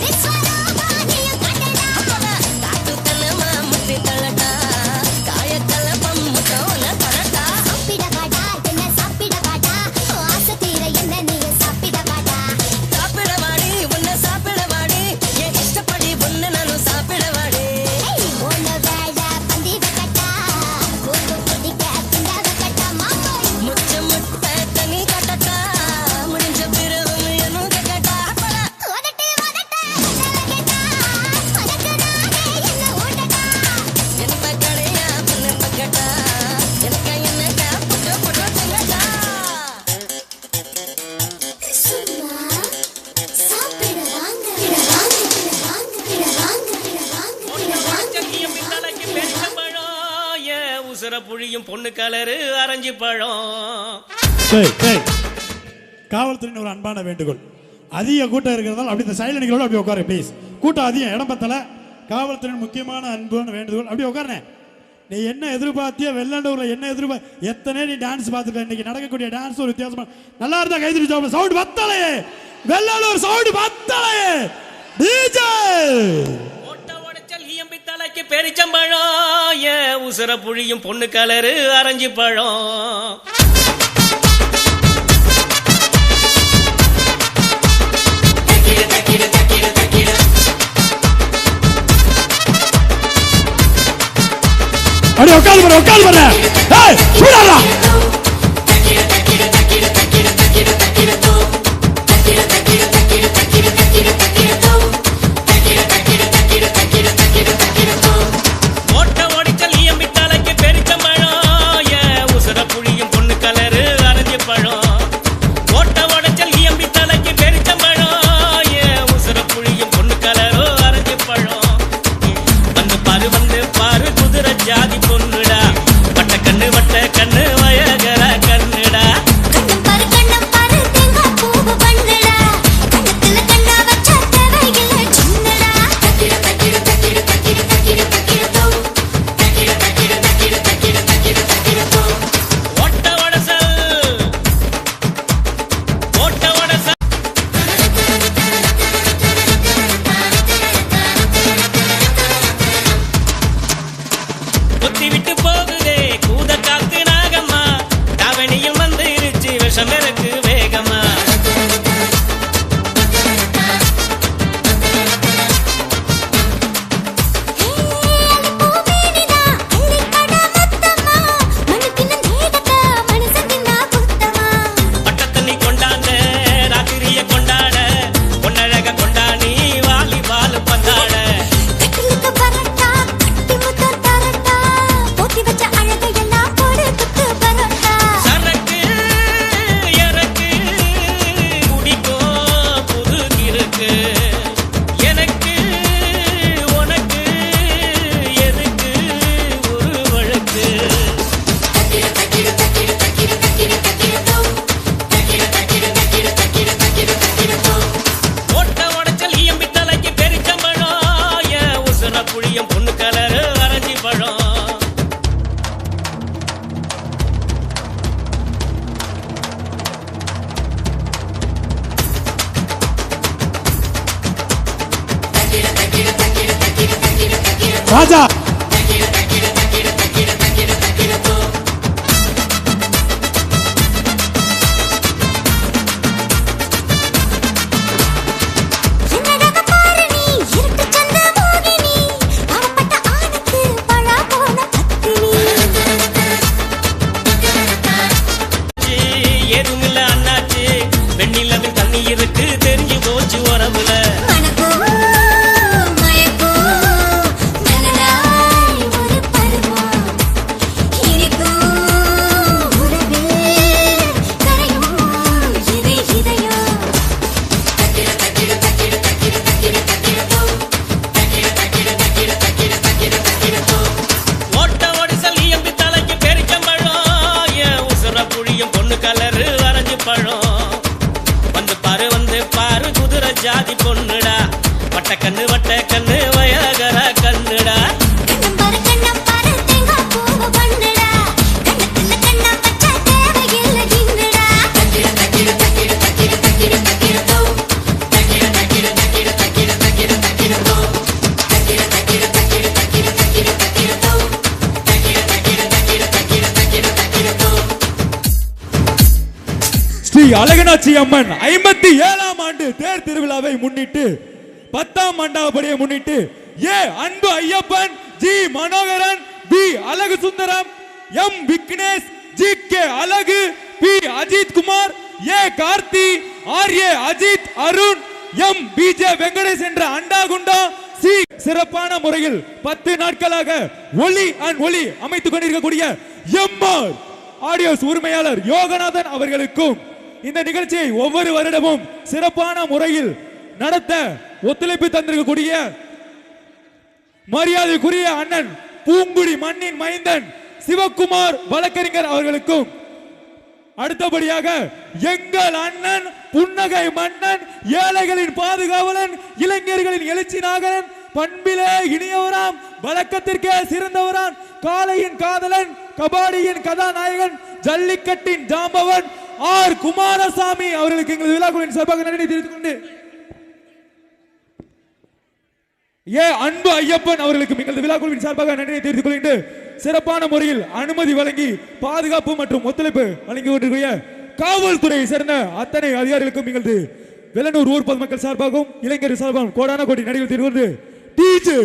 Viశ్వరూప నీయు కట్టడా
உசுர புழியும் பொண்ணு கலரு அரைஞ்சு பழம்.
காவல்துறையின் ஒரு அன்பான வேண்டுகோள், அதிக கூட்டம் இருக்கிறதால அப்படி இந்த சைலண்ட்களோட அப்படி உட்காரு ப்ளீஸ். கூட்டம் அதிகம், இடம் பத்தல. காவல்துறையின் முக்கியமான அன்பான வேண்டுகோள், அப்படி உட்காருனே. நீ என்ன எதிர்பார்த்தியோ வெள்ளாண்டூர்ல என்ன எதிர்பார்த்து எத்தனை நீ டான்ஸ் பார்த்துருக்க. இன்னைக்கு நடக்கக்கூடிய டான்ஸ் ஒரு வித்தியாசமா நல்லா இருந்தா கைதிரி சவுண்ட் பத்தலையே. வெள்ளாளூர் சவுண்ட் பத்தலையே. டிஜே
ஓட்ட உடைச்சல் ஈயம்பி தலைக்கு பெரிச்சம்பழம். ஏ உசுர புழியும் பொண்ணு கலரு அரைஞ்சு பழம்.
அடி உட்காந்து வர ஏய் சூடாடா.
ஓட்ட ஓடிச்சல் ஈயம்பி தலைக்கு பெரிச்சம்பழம். ஏ உசுர புழியும் பொண்ணு கலரு அரைஞ்சு பழம். ஓட்ட உடைச்சல் ஈயம்பி தலைக்கு பெரிச்சம்பழம். ஏ உசுர புழியும் பொண்ணு கலரு அரைஞ்சு பழம். வந்து பாரு குதிரை ஜாதி பொண்ணுடா. வட்ட கண்ணு வயகர கண்ணுடா.
கண்ணம் பாரு தேங்காய் பூவு பண்ணுடா. கண்ணத்துல கண்ணா வச்ச தேவையில்லை சின்னடா.
ஓட்ட உடைச்சல் கொத்தி விட்டு போகுதே கூத காத்து நாகம்மா. தாவணியில் வந்துருச்சு விஷம் இருக்கு வேகமா. பட்டத்தண்ணி கொண்டாந்த ராத்திரிய கொண்டாட. பொன்னழக கொண்டாடி வாலிபால் பந்தாட. சரக்கு இறக்கு குடிக்கும் புது கிறுக்கு. எனக்கு உனக்கு எதுக்கு ஒரு வழக்கு. ஓட்ட உடைச்சல் ஈயம்பி தலைக்கு பெரிச்சம்பழம். ஏ உசுர புழியும் பொண்ணு கலரு அரைஞ்சி பழம்.
ராஜா
ஏதுமில்ல அண்ணாச்சு. வெண்ணிலவில் தண்ணி இருக்கு தெரிஞ்சு போச்சு உறவுல. ஓட்ட ஓடிசல் ஈயம்பி தலைக்கு பெரிச்சம்பழம். ஏ உசுர புழியும் பொண்ணு கலரு அரைஞ்சு பழம். வந்து பாரு குதிரை ஜாதி பொண்ணுடா. வட்ட கண்ணு வயகர கண்ணுடா.
ஸ்ரீ அழகனாட்சி அம்மன் 57ஆம் ஆண்டு தேர் திருவிழாவை முன்னிட்டு 10ஆம் ஆண்டாவபடியை முன்னிட்டு ஏ அன்பு ஐயப்பன், ஜி மனோகரன், பி அழகு Sundaram, M Vignesh, G K அழகு, B Ajith Kumar, A Karthi, R A Ajith, Arun, M PJ Venkatesh என்ற அண்டா குண்டா சி சிறப்பான முறையில் 10 நாட்களாக ஒளி அமைத்துக் கொண்டிருக்கக்கூடிய எம்ஆர் ஆடியோஸ் உரிமையாளர் யோகநாதன் அவர்களுக்கும் இந்த நிகழ்ச்சியை ஒவ்வொரு வருடமும் சிறப்பான முறையில் நடத்த ஒத்துழைப்பு தந்திருக்கக்கூடிய மரியாதைக்குரிய அண்ணன் பூங்குடி மண்ணின் மைந்தன் சிவகுமார் வழக்கறிஞர் அவர்களுக்கும் அடுத்தபடியாக எங்கள் அண்ணன் புன்னகை மன்னன் ஏழைகளின் பாதுகாவலன் இளைஞர்களின் எழுச்சி நாகரன் பண்பிலே இனியவராம் வழக்கத்திற்கே சிறந்தவரான் காளையின் காதலன் கபாடியின் கதாநாயகன் ஜல்லிக்கட்டின் ஜாம்பவன் ஆர் குமாரசாமி அவர்களுக்கு எங்களது விழாக்குழுவின் சார்பாக நன்றி தெரிவித்துக் கொண்டு அன்பு ஐயப்பன் அவர்களுக்கு எங்களது விழாக்குழுவின் சார்பாக நன்றியை தெரிவித்துக் கொண்டு சிறப்பான முறையில் அனுமதி வழங்கி பாதுகாப்பு மற்றும் ஒத்துழைப்பு வழங்கி கொண்டிருக்கிற காவல்துறையை சேர்ந்த அத்தனை அதிகாரிகளுக்கும் எங்களது வெள்ளனூர் ஊர் பொதுமக்கள் சார்பாகவும் இளைஞர் சார்பாகவும் கோடான கோடி நடிகர் தெரிவித்து டிஜே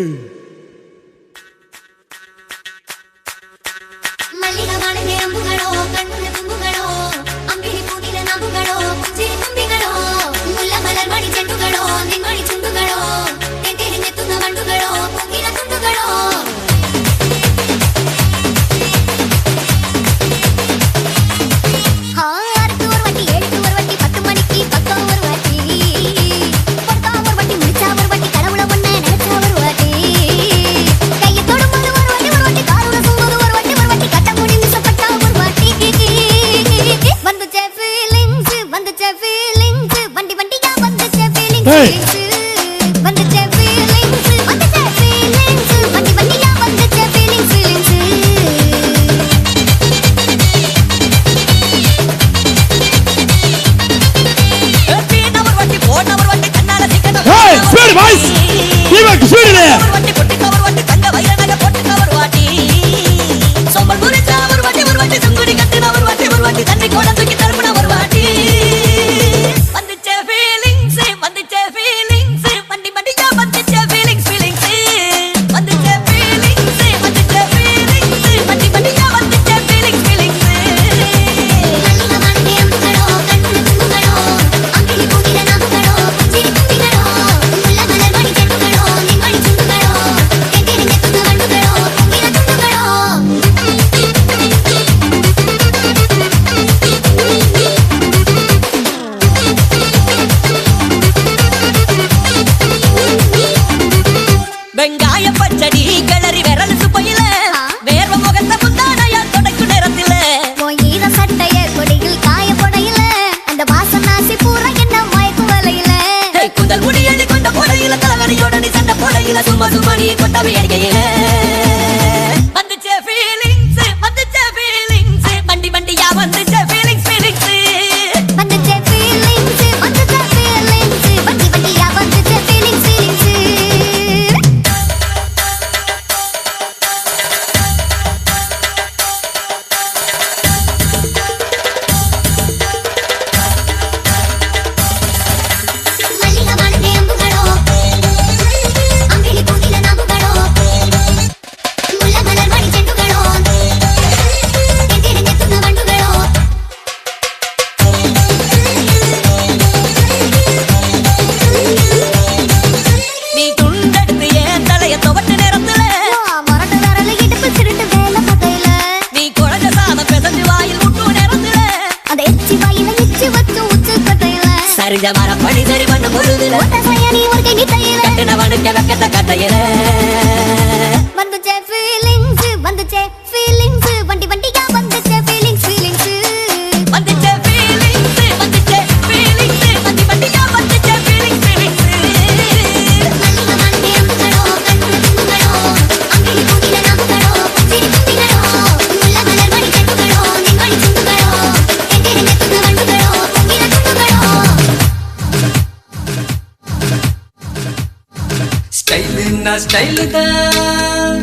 ஸ்டைல் தான்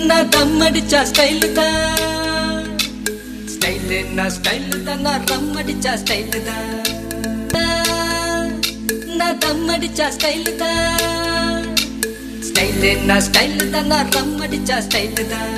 நான் தம் அடிச்சா ஸ்டைல் தான் ஸ்டைல் தான் நான் ரம் அடிச்சா ஸ்டைல் தான் நான் தம் அடிச்சா ஸ்டைல் தான் ஸ்டைல் தான் நான் ரம் அடிச்சா ஸ்டைல் தான்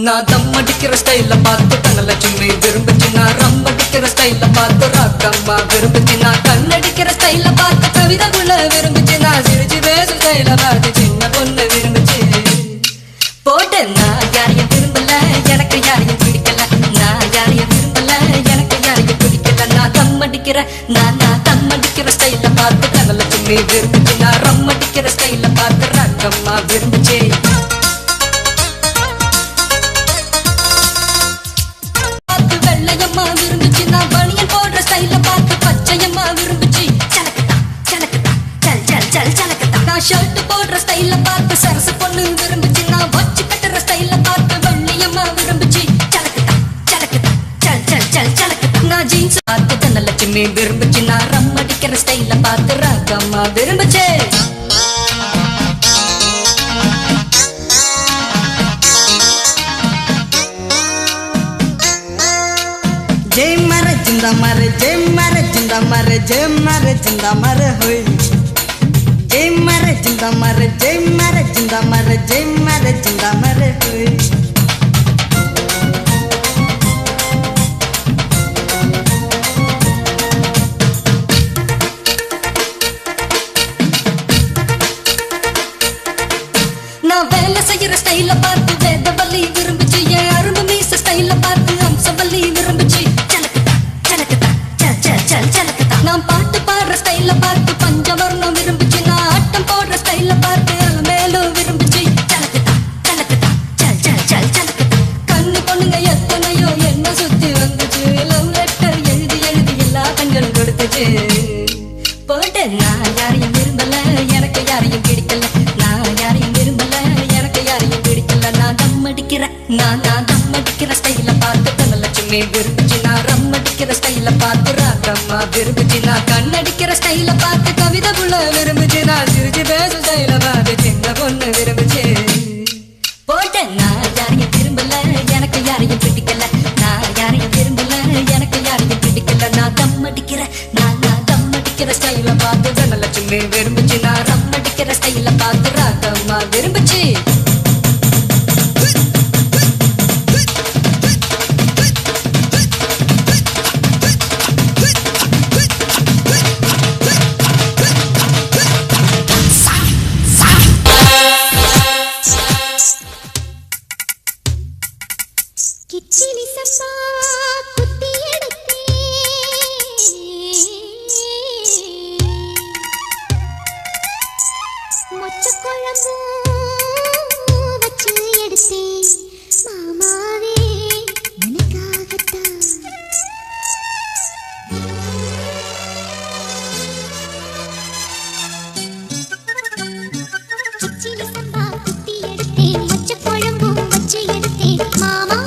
நான் தம் அடிக்கிற ஸ்டைல பார்த்து தனலட்சுமி விரும்புச்சு நான் ரம் அடிக்கிற ஸ்டைல பார்த்து ராக்கம்மா விரும்புச்சு நான் கண்ணடிக்கிற ஸ்டைல பார்த்து கவிதைக்குள்ள விரும்புச்சு நான் சிரிச்சு பேசும் ஸ்டைல பார்த்து சின்ன பொண்ணு விரும்புச்சு போட்டு நான் யாரையும் விரும்பல எனக்கு யாரையும் பிடிக்கல நான் யாரையும் விரும்பல எனக்கு யாரையும் பிடிக்கல நான் தம் அடிக்கிற ஸ்டைல பார்த்து தனலட்சுமி விரும்பு தனலட்சுமி விரும்புச்சுன்னா ரம் அடிக்கிற ஸ்டைல பார்த்து ராக்கம்மா விரும்புச்சே. जय मारे जिंदा मारे जय मारे जिंदा मारे जय मारे जिंदा मारे होय जय मारे जिंदा मारे जय मारे जिंदा मारे जय मारे जिंदा मारे होय. நான் வேலை செய்யற ஸ்டைல பார்த்து வேதவல்லி விரும்புச்சு என் அரும்பு மீச ஸ்டைல பார்த்து அம்சவல்லி விரும்புச்சு. நான் பாட்டு பாடுற ஸ்டைல பார்த்து பஞ்சவர்ணம் விரும்புச்சு நான் ஆட்டம் போடுற ஸ்டைல பார்த்து மேலும் விரும்புச்சு. கண்ணு பொண்ணுங்க எத்தனையோ என்ன சுத்தி வந்துச்சு லவ் லெட்டர் எழுதி எழுதி எல்லா கண்களும் கொடுத்துச்சு. போட்டு நான் யாரையும் விரும்பல எனக்கு யாரையும் பிடிக்கல நான் யாரையும் விரும்பல எனக்கு யாரையும் பிடிக்கல. நான் தம் அடிக்கிற ஸ்டைல பார்த்து தனலட்சுமி விரும்புச்சு நான் ரம் அடிக்கிற ஸ்டைல பார்த்து ராக்கம்மா விரும்புச்சு நான் கண்ணடிக்கிற ஸ்டைல பார்த்து கவிதை புள்ள விரும்புச்சு நான் சிரிச்சு பேசும் ஸ்டைல பார்த்து சின்ன பொண்ணு விரும்புச்சு. போட்டு நான் யாரையும் விரும்பல எனக்கு யாரையும் பிடிக்கல நான் யாரையும் விரும்பல எனக்கு யாரையும் பிடிக்கல. நான் தம் அடிக்கிற ஸ்டைல பார்த்து தனலட்சுமி விரும்புச்சு நான் ரம் அடிக்கிற ஸ்டைல பார்த்து ராக்கம்மா விரும்புச்சு.
கிச்சிலி சம்பா குத்தி எடுத்தே மொச்ச குழம்பு வச்சு எடுத்தே மாமாவே உனக்காகத்தான். கிச்சிலி சம்பா குத்தி எடுத்தே மொச்ச குழம்பு வச்சு எடுத்தே மாமா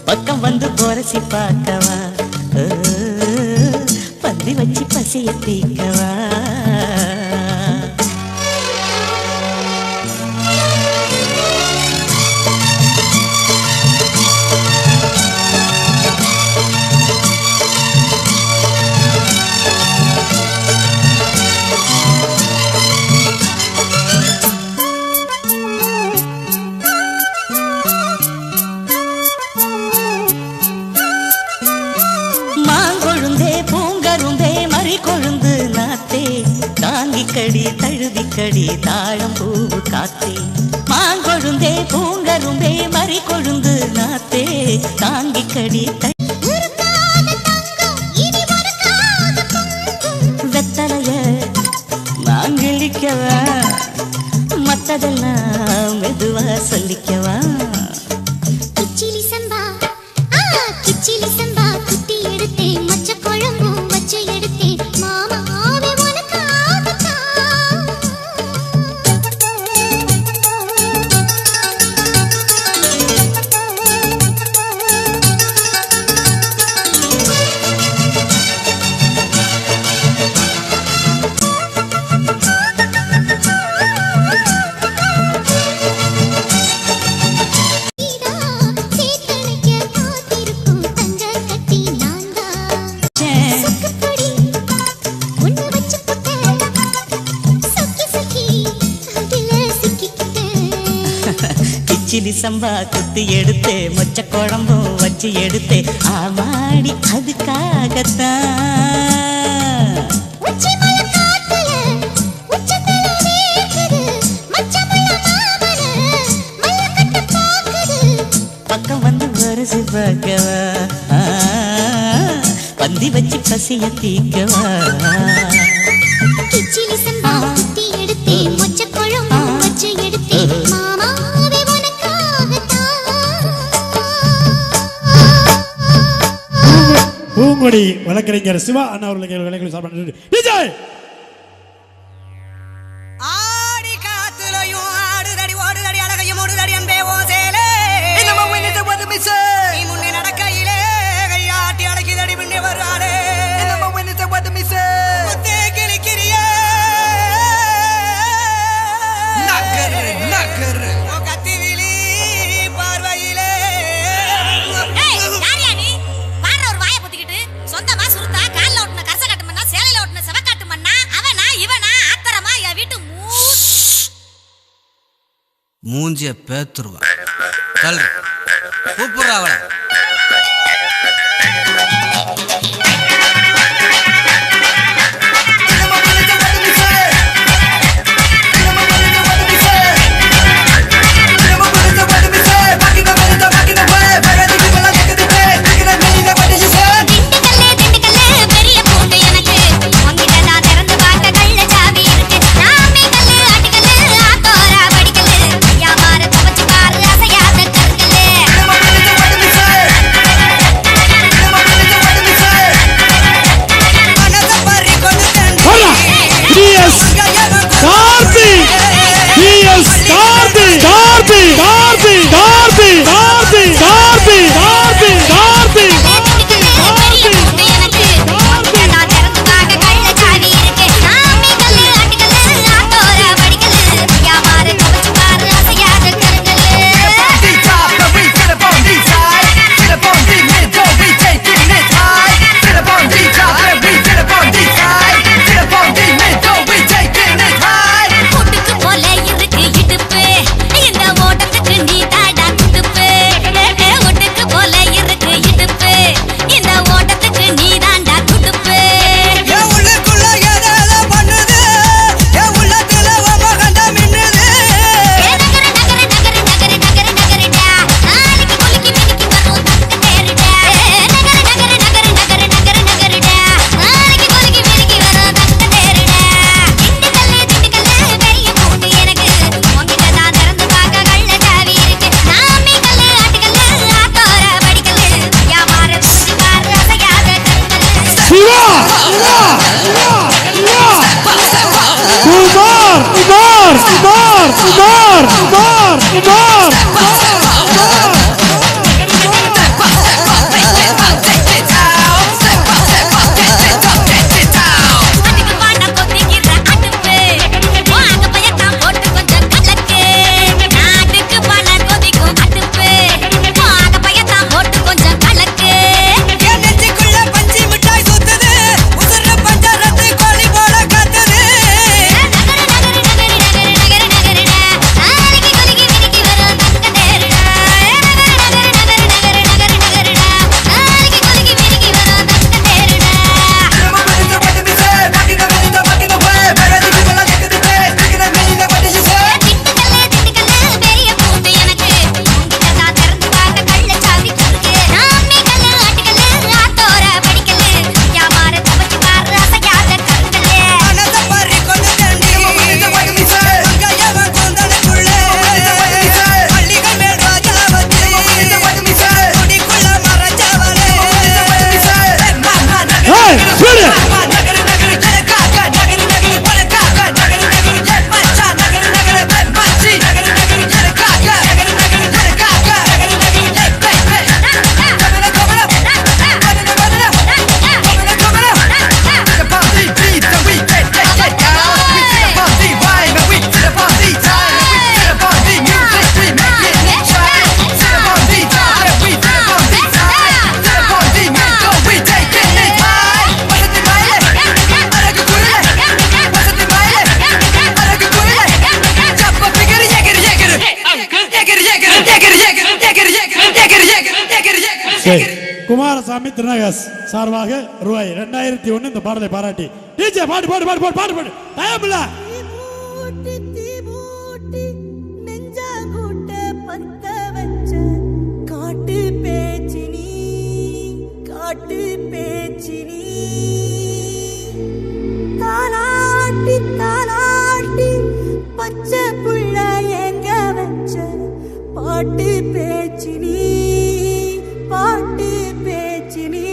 பக்கம் வந்து போரசி பார்க்கவா பந்தி வச்சு பசிய தீக்கவா. கடி தழுவிக்கடி தாழம் பூவு காத்தே மாங்கொழுந்தே பூங்கரும்பே மறி கொழுந்து நாத்தே தாங்கிக்கடி வெத்தலைய மாங்கிழிக்கவா மத்ததெல்லாம் மெதுவா சொல்லிக்கவா.
கிச்சிலி சம்பா குத்தி எடுத்தே மொச்ச குழம்பு வச்சு எடுத்தே மாமாவே
கிச்சிலி சம்பா குத்தி எடுத்தே மொச்ச குழம்பும் வச்சு எடுத்தே ஆமாடி அதுக்காகத்தான். பக்கம் வந்து வருது பார்க்கவா பந்தி வச்சு பசிய தீக்கவா.
கிச்சிலி சம்பா குத்தி எடுத்தே மொச்ச குழம்பு வச்சு எடுத்தே மாமாவே உனக்காகத்தான்.
பூங்கொடி வழக்கறிஞர் சிவா அண்ணா அவர்களுக்கு விஜய்
ஆடி காத்துலயும் ஆடுதடி ஓடுதடி அழகையும் ஓடுதடி அன்பே ஓசேலே நீ முன்னே நடக்கையிலே கையாட்டி அழகிதடி முன்னே வருவாளே முத்தே கிளிக்கிறியே கத்திவிழி பார்வையிலே
சொந்தமா சுருத்தா கால்ல ஓட்டுன கரச காட்டு மண்ணா சேலையில ஓட்டுன செவக்காட்டு மண்ணா அவனா இவனா ஆத்தரமா என் வீட்டு
மூஞ்சிய பேத்துருவா கூப்பிடுறா அவளை
குமாரசாமி திருநகஸ் சார்பாக ரூபாய் 2001 இந்த பாடலை பாராட்டி டிஜே பாடு பாடு பாடு பாடு பாடு பாடு டைம் இல்ல
காட்டு பேச்சினி காட்டு பேச்சினி தாலாட்டி தாலாட்டி பச்சை புள்ள எங்க வச்ச பாட்டு பேச்சினி பாட்டு பேச்சினி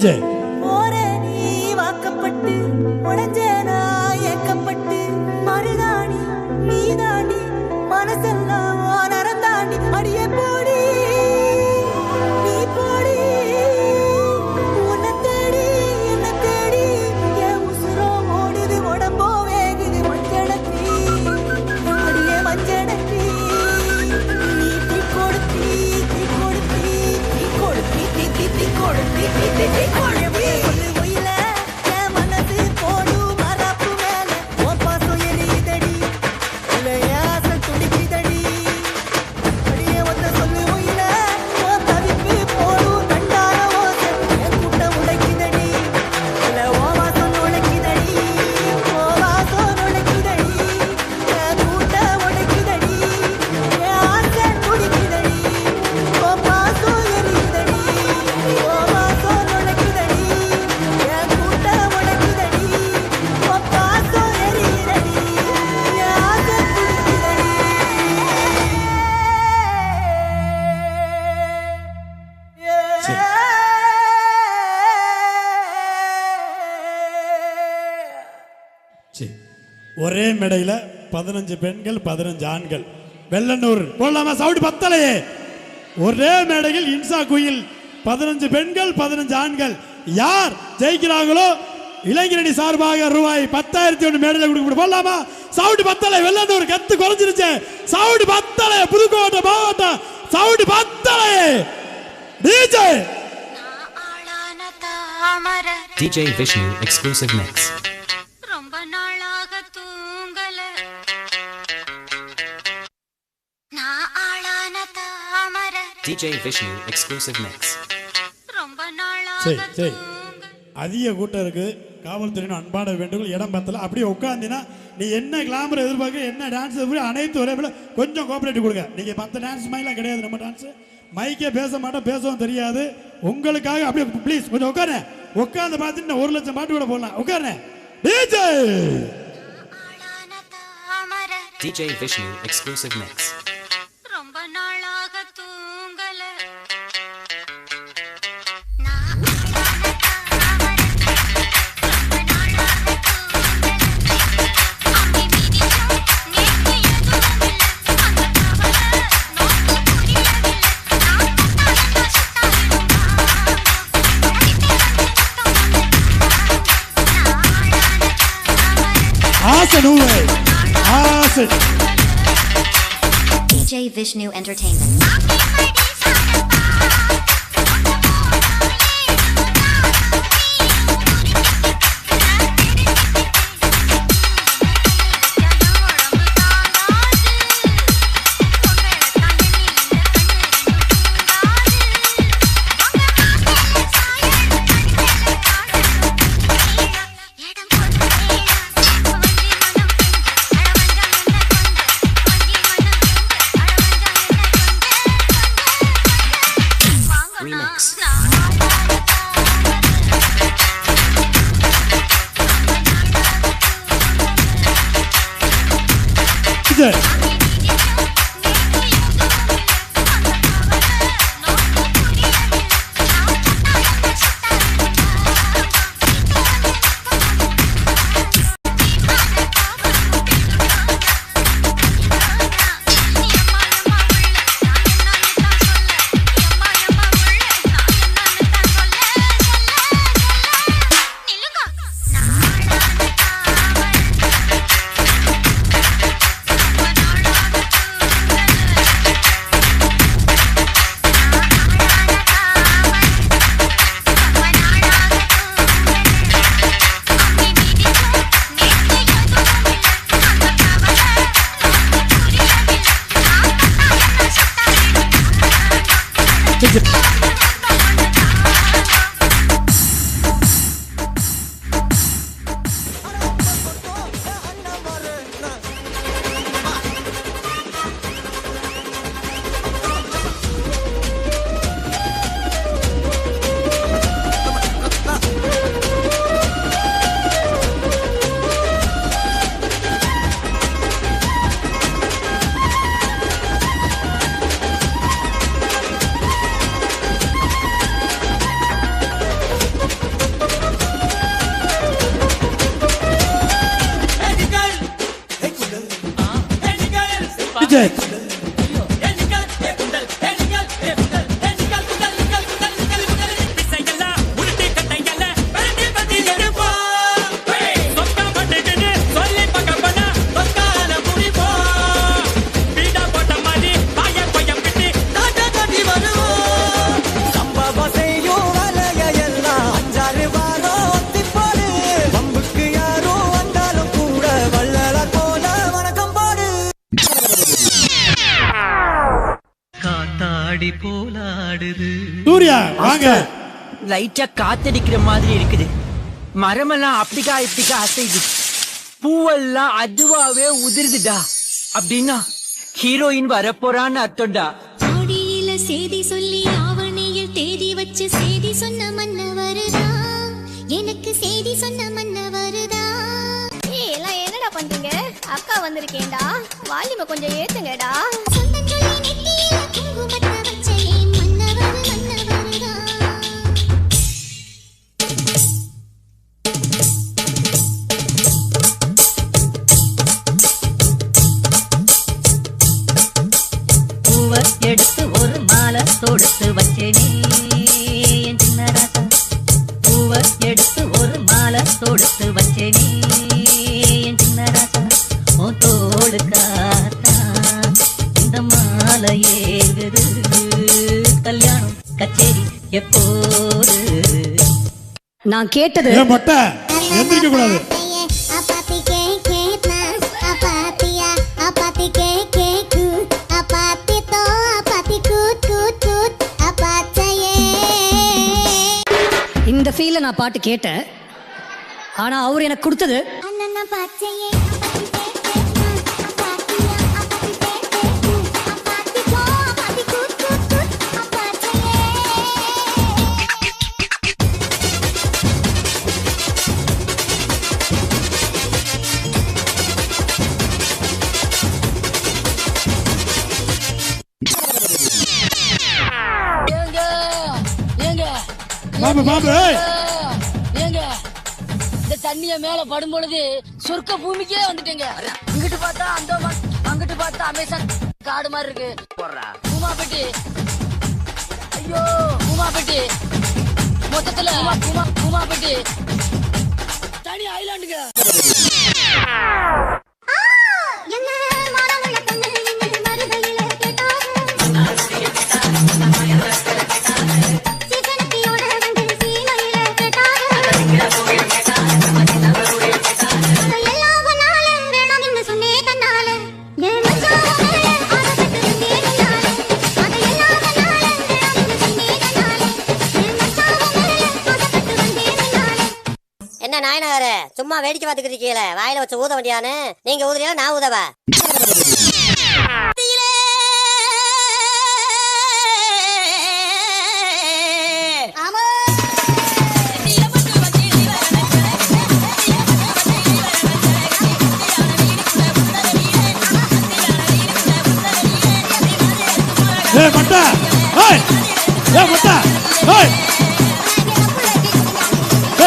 டிஜே
போற நீ வாக்கப்பட்டு உடஞ்சேனா ஏக்கப்பட்டு மருதாணி நீ தாண்டி மனசெல்லாம் நரம் தாண்டி அடியே போடி நீ போடி உன்னை தேடி என்ன தேடி என் உசுரோ ஓடுது உடம்போ வேகுது மஞ்சளத்தி அடியே மஞ்சளத்தி நீ தீ கொடுத்தி தீ கொடுத்தி தீ கொடுத்தி தீ தீ தீ கொடுத்தி தீ தீ தீ கொடுத்தி சொல்லு ஒயில என் மனசு போடு மரப்பு மேல ஓ பாசம் எரியுதடி இல்ல ஆசை துடிக்குதடி அடியே ஒத்த சொல்லு ஒயில ஓ தவிப்பு போடு தண்டார ஓசை என் கூட்டம் உடைக்குதடி இல்ல ஓ வாசம் நுழைக்குதடி ஓ வாசம் நுழைக்குதடி என் கூட்டம் உடைக்குதடி என் ஆசை துடிக்குதடி ஓ பாசம் எரியுதடி ஓ வாசம் நுழைக்குதடி என் கூட்டம் உடைக்குதடி ஓ பாசம் எரியுதடி என் ஆசை
சரி. ஒரே மேடையில 15 பெண்கள் 15 ஆண்கள் வெள்ளனூர் போடலாமா சவுண்ட் பத்தலையே ஒரே மேடையில் இன்சா குயில் 15 பெண்கள் 15 ஆண்கள் யார் ஜெயிக்கிறாங்களோ இளைஞரணி சார்பாக ரூபாய் 10,001 மேடையில் கொடுக்க போடலாமா சவுண்ட் பத்தலை வெள்ளனூர் கத்து குறைஞ்சிருச்சு சவுண்ட் பத்தலை புதுக்கோட்டை மாவட்டம் சவுண்ட் பத்தலை DJ
DJ Vishnu exclusive mix.
ரொம்ப நாளாக தூங்கல நான் ஆளான தாமர
DJ Vishnu exclusive mix.
ரொம்ப நாளாக
சரி சரி அதிக கூட்டம் இருக்கு காவல்துறையின் அன்பான வேண்டுகோள் இடம் பத்தல அப்படியே உட்காந்தினா நீ என்ன கிளாமர் எதிர்பார்க்க என்ன டான்ஸ் எதிர்பார்க்க அனைத்து ஒரே போல கொஞ்சம் கோஆபரேட்டிவ் கொடுங்க நீங்க 10 டான்ஸ் மாதிரிலாம் கிடையாது நம்ம டான்ஸ் மைக்கே பேச மாட்டோம் பேசவும் தெரியாது உங்களுக்காக அப்படியே ப்ளீஸ் கொஞ்சம் உட்காந்து பார்த்துட்டு 1 லட்சம் பாட்டு கூட போடலாம் உட்காரு DJ
DJ Vishnu exclusive mix.
ரொம்ப நாளாக தூங்கல
ஆசை நூலை ஆசை
DJ Vishnu Entertainment.
Remix.
DJ Ajith. Suriya வாங்க.
லைட்டா காத்தடிக்கிற மாதிரி இருக்குது. மரமெல்லாம் அப்படிக்கா இப்படிக்கா அசைது, பூவெல்லாம் அதுவாவே உதிர்துடா. அப்படின்னா ஹீரோயின் வரப்போறான்னு அர்த்தம்டா.
ஆடியில செய்தி சொல்லி ஆவணியில் தேதி வச்சு செய்தி சொன்ன மன்ன வருதா, எனக்கு செய்தி சொன்ன மன்ன வருதா. எல்லாம் என்னடா பண்றீங்க? அக்கா வந்திருக்கேன்டா, வால்யூமை கொஞ்சம் ஏத்துங்கடா.
எடுத்து ஒரு மாலை தொடுத்து வச்சேனே என் சின்ன ராசா. பூவை எடுத்து ஒரு மாலை தொடுத்து வச்சேனே என் சின்ன ராசா. ஓ தோடு காத்தா இந்த மாலை ஏகுது, கல்யாணம் கச்சேரி எப்போது?
நான் கேட்டது
மொட்டை எந்திரிக்க கூடாது.
இந்த ஃபீல்ல நான் பாட்டு கேட்டேன், ஆனா அவர் எனக்கு கொடுத்தது
இந்த தண்ணிய மேல படும் பொழுது சொர்க்க பூமிக்கே வந்துட்டேங்க. இங்கிட்டு பார்த்தா அந்தோமான், அங்கிட்டு பார்த்தா அமேசான் காடு மாதிரி இருக்கு. பூமாப்பட்டி, ஐயோ பூமாப்பட்டி, மொத்தத்துல பூமாப்பட்டி தனி ஐலாண்டுங்க.
என்ன நாயனகாரே, சும்மா வேடிக்கை பார்த்துக்கிட்டு இருக்கீங்களே, வாயில வச்சு ஊத வேண்டியானு? நீங்க ஊதுறீங்களா நான் ஊதவா?
மொட்டை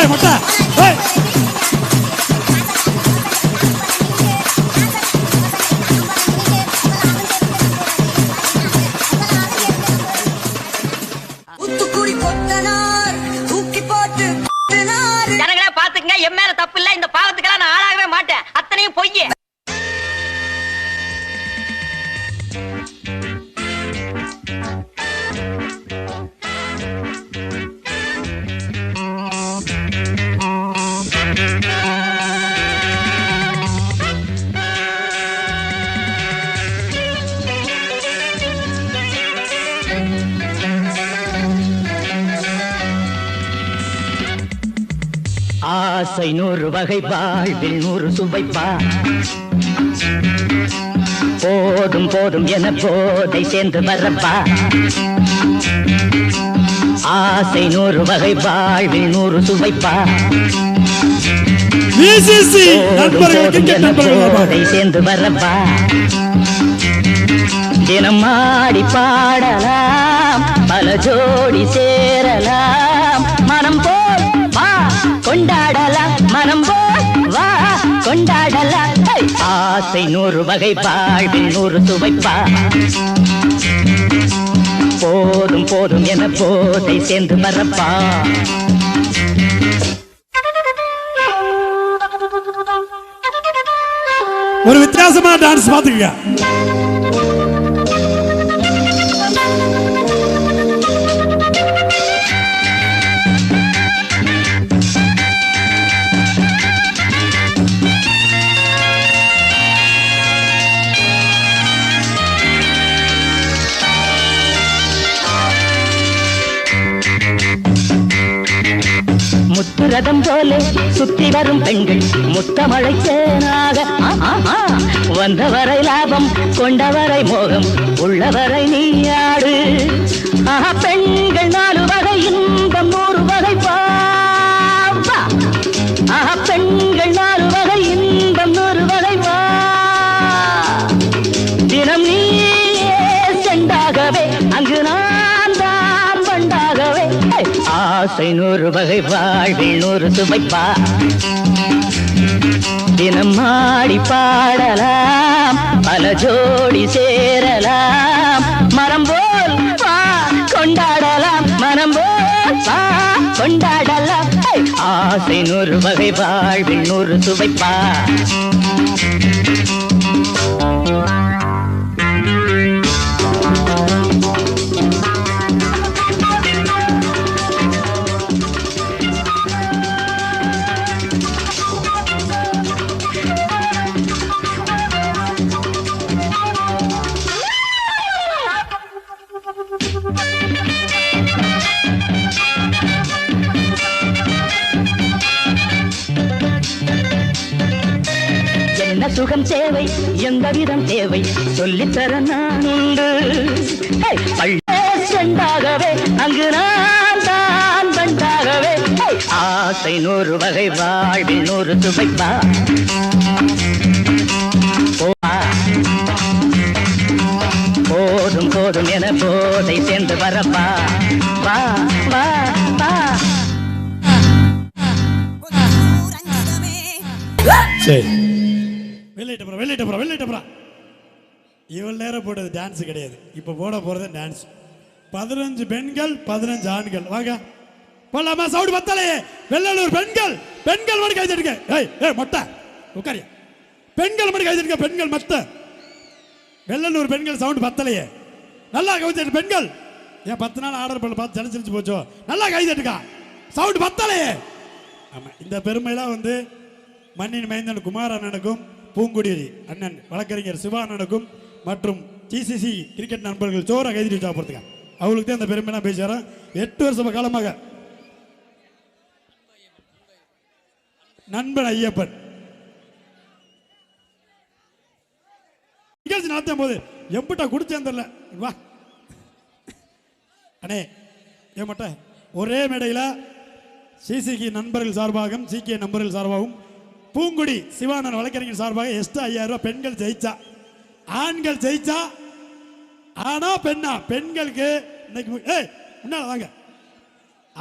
மொட்டை மொட்டை
ஜனங்களே பாத்துக்கங்க, என் மேல தப்பு இல்ல. இந்த பாவத்துக்கெல்லாம் நான் ஆளாகவே மாட்டேன். அத்தனையும் பொய்யே.
ஆசை 100 வகை, வாழ்வில் 100 சுவைப்பா. போதும் போதும் என போதை சேர்ந்து வரப்பா. ஆசை 100 வகை, வாழ்வில் 100 சுவைப்பா. போதை சேர்ந்து வரப்பா. தினம் ஆடி பாடலாம், பல ஜோடி சேரலாம். மனம் போல் வா கொண்டாடலாம், மனம் போல் வா கொண்டாடலாம். ஆசை 100 வகை வாழ்வில் 100 சுவைப்பா போதும் போதும் என போதை சேர்ந்து வரப்பா
ஒரு வித்தியாசமான டான்ஸ் பாத்துக்கங்க.
முத்துரதம் போல சுத்தி வரும் பெண்கள் முத்தமழை தேனாக வந்தவரை லாபம் கொண்டவரை மோகம் உள்ளவரை நீயாடு பெண்கள் 4 வகை இன்பம் 100 வகை பாவா பெண்கள் 4 வகை இன்பம் 100 வகை வா தினம் நீயே செண்டாகவே அங்கு நான் தான் வண்டாகவே ஆசை 100 வகை வாழ்வில் 100 சுவைப்பா தினம் ஆடி பாடலாம் பல ஜோடி சேரலாம் மனம் போல் வா கொண்டாடலாம் மனம் போல் வா கொண்டாடலாம் ஆசை 100 வகை வாழ்வில் 100 சுவைப்பா என்ன சுகம் தேவை எந்த விதம் தேவை சொல்லித்தர நான் உண்டு செண்டாகவே அங்கு நான் தான் பண்டாகவே ஆசை 100 வகை வாழ்வில் 100 சுவைப்பா போதும் போதும் என போதை சேர்ந்து வரப்பா வா வா வா
சரி வெள்ளைட்டப்புறம் இவ்வளவு நேரம் போட்டது டான்ஸ் கிடையாது. இப்ப போட போறது டான்ஸ். 15 பெண்கள் 15 ஆண்கள் வாங்க போலாமா? சவுண்ட் பத்தலையே. வெள்ளலூர் பெண்கள் மட்டும் கை தட்டுங்க. ஏய் மொட்டை உட்காரியா. பெண்கள் மட்டும் கை தட்டுங்க. பெண்கள் மொத்த வெள்ளலூர் பெண்கள் சவுண்ட் பத்தலையே. நல்லா கை தட்டு பெண்கள். ஏன் 10 நாள் ஆர்டர் பண்ண பார்த்து சலிச்சு போச்சோ. நல்லா கை தட்டுக்கா. சவுண்ட் பத்தலையே. ஆமா இந்த பெருமைலாம் வந்து மண்ணின் மைந்தன் குமார் அண்ணனுக்கும் பூங்குடி அண்ணன் வழக்கறிஞர் சிவா அண்ணனுக்கும் மற்றும் ஜிசிசி கிரிக்கெட் நண்பர்கள் சோற கைதி சாப்பிட்றதுக்கா அவங்களுக்கு தான் அந்த பெருமைலாம் பேசுகிறோம். 8 வருஷ காலமாக நண்பன் ஐயப்பன் நிகழ்ச்சி நடத்தும் போது எம்பிட்டா குடிச்சேன் தெரியல. வா அண்ணே ஏமாட்ட ஒரே மேடையில் சிசிக்கு நண்பர்கள் சார்பாகவும் சிகே நண்பர்கள் சார்பாகவும் பூங்குடி சிவானன் வழக்கறிஞர் சார்பாக எக்ஸ்ட்ரா 5000 ரூபாய். பெண்கள் ஜெயிச்சா ஆண்கள் ஜெயிச்சா ஆனா பெண்ணா பெண்களுக்கு இன்னைக்கு முன்னால வாங்க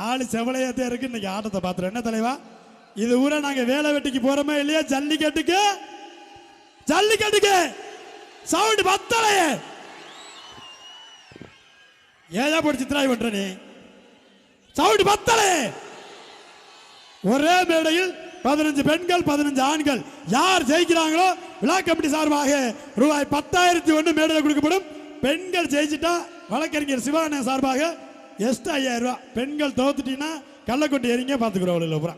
ஆளு செவலையாத்தே இருக்கு. இன்னைக்கு ஆட்டத்தை பார்த்துறோம். என்ன தலைவா இது ஊரை நாங்க வேலை வெட்டிக்கு போறோமே இல்லையா? ஜல்லிக்கட்டுக்கு சவுண்ட் பத்தலையே. ஏயா போட்டு சித்திராய் பண்ற நீ? சவுண்ட் பத்தலையே. ஒரே மேடையில் 15 பெண்கள் 15 ஆண்கள் யார் ஜெயிக்கிறாங்களோ விழா கமிட்டி சார்பாக ரூபாய் 10,001 மேடையில் கொடுக்கப்படும். பெண்கள் ஜெயிச்சிட்டா வழக்கறிஞர் சிவானன் சார்பாக எக்ஸ்ட்ரா 5000 ரூபாய். பெண்கள் தோத்துட்டீங்கன்னா கள்ளக்குட்டி எறிங்க பார்த்துக்கிறோம். அவ்வளோ